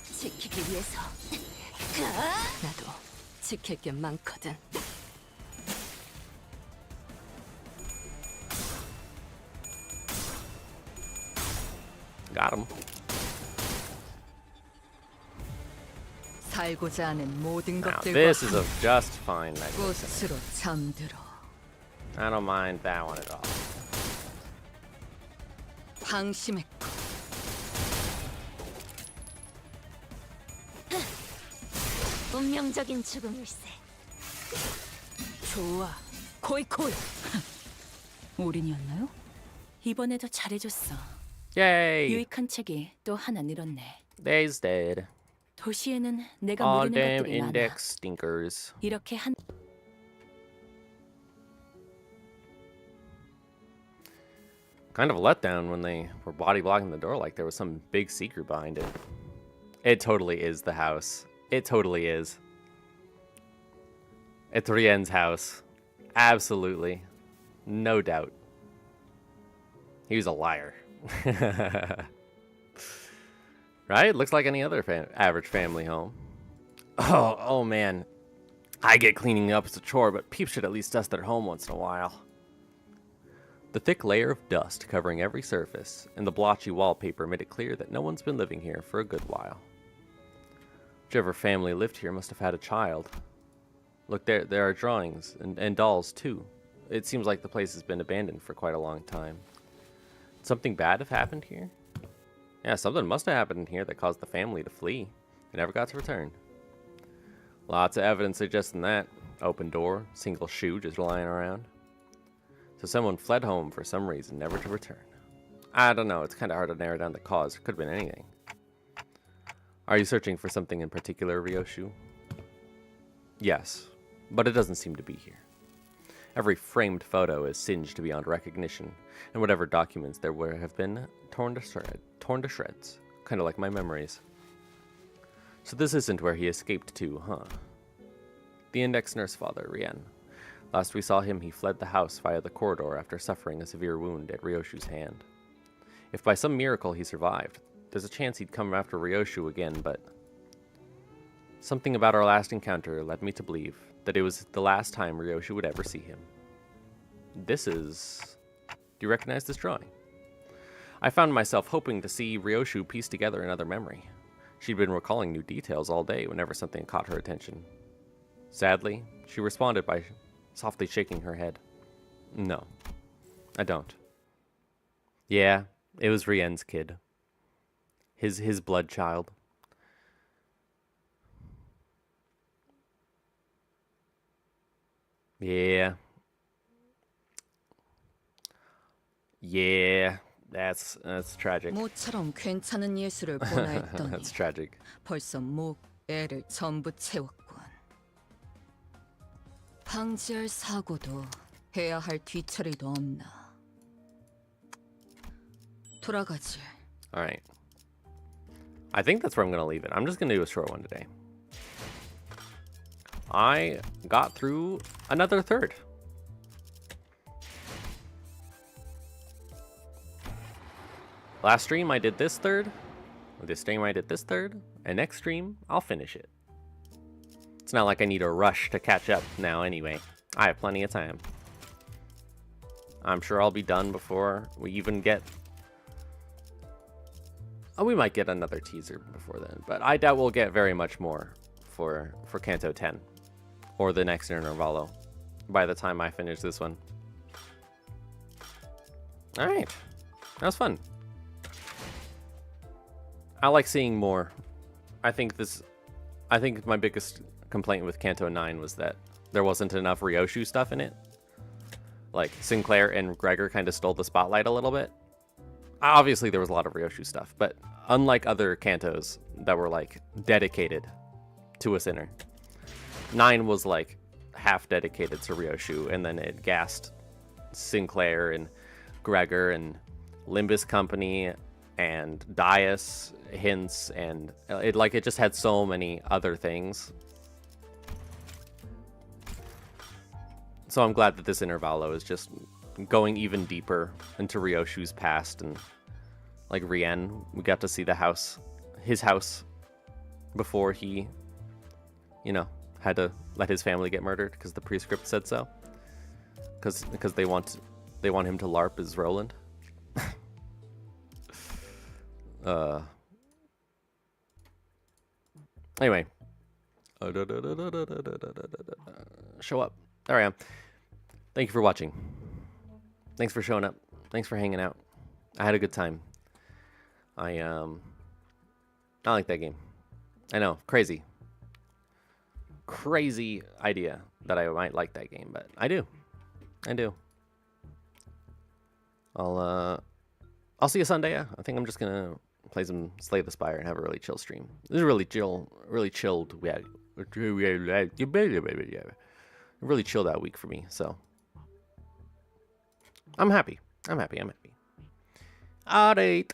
지키기 위해서. 나도 지킬 게 많거든. Got him. 살고자 하는 모든 Now 것들과 this is a just fine mechanism. 꽃으로 잠들어. I don't mind that one at all. 방심했고 운명적인 죽음일세. 좋아. 코이코이. 올인이었나요? 이번에도 잘해줬어. Yay! 유익한 책이 또 하나 늘었네. They's dead. 도시에는 내가 All 모르는 damn 것들이 많아. index stinkers. 이렇게 한 Kind of a letdown when they were body blocking the door like there was some big secret behind it. It totally is the house. It totally is. It's Rien's house. Absolutely. No doubt. He was a liar. Right? Looks like any other average family home. Oh man. I get cleaning up as a chore, but peeps should at least dust their home once in a while. The thick layer of dust covering every surface and the blotchy wallpaper made it clear that no one's been living here for a good while. Whichever family lived here must have had a child. Look, there are drawings and dolls too. It seems like the place has been abandoned for quite a long time. Did something bad have happened here? Yeah, something must have happened here that caused the family to flee. They never got to return. Lots of evidence suggesting that. Open door, single shoe just lying around. So someone fled home for some reason, never to return. I don't know, it's kind of hard to narrow down the cause. It could have been anything. Are you searching for something in particular, Ryoshu? Yes, but it doesn't seem to be here. Every framed photo is singed beyond recognition, and whatever documents there would have been, torn to shreds. Kind of like my memories. So this isn't where he escaped to, huh? The index nurse father, Rien. Last we saw him, he fled the house via the corridor after suffering a severe wound at Ryoshu's hand. If by some miracle he survived, there's a chance he'd come after Ryoshu again, but something about our last encounter led me to believe that it was the last time Ryoshu would ever see him. This is... Do you recognize this drawing? I found myself hoping to see Ryoshu piece together another memory. She'd been recalling new details all day whenever something caught her attention. Sadly, she responded by softly shaking her head. No, I don't. Yeah, it was Rien's kid. His blood child. Yeah. Yeah, that's tragic. 모처럼 괜찮은 예술을 보나 했더니 That's tragic. 벌써 목, 애를 전부 채웠군. 방지할 사고도 해야 할 뒤처리도 없나. 돌아가지. All right. I think that's where I'm going to leave it. I'm just going to do a short one today. I got through another third. Last stream I did this third. This stream I did this third. And next stream I'll finish it. It's not like I need a rush to catch up now anyway. I have plenty of time. I'm sure I'll be done before we even get... Oh, we might get another teaser before then, but I doubt we'll get very much more for Kanto 10 or the next Intervallo by the time I finish this one. All right, that was fun. I like seeing more. I think this I think my biggest complaint with Kanto 9 was that there wasn't enough Ryoshu stuff in it. Like, Sinclair and Gregor kind of stole the spotlight a little bit. Obviously, there was a lot of Ryoshu stuff, but unlike other Kantos that were, like, dedicated to a sinner, 9 was, like, half dedicated to Ryoshu, and then it gassed Sinclair and Gregor and Limbus Company and Dias hints, and it just had so many other things. So I'm glad that this Intervallo is just going even deeper into Ryoshu's past, and like Rien, we got to see his house before he, had to let his family get murdered because the prescript said so. Because they want him to LARP as Roland. Anyway. Show up. There I am. Thank you for watching. Thanks for showing up. Thanks for hanging out. I had a good time. I like that game. I know, crazy idea that I might like that game, but I do. I'll see you Sunday. Yeah. I think I'm just gonna play some Slay the Spire and have a really chill stream. This is really chilled. Really chilled out week for me. So I'm happy. Alright.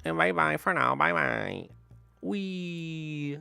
And bye bye for now. Bye bye. Wee.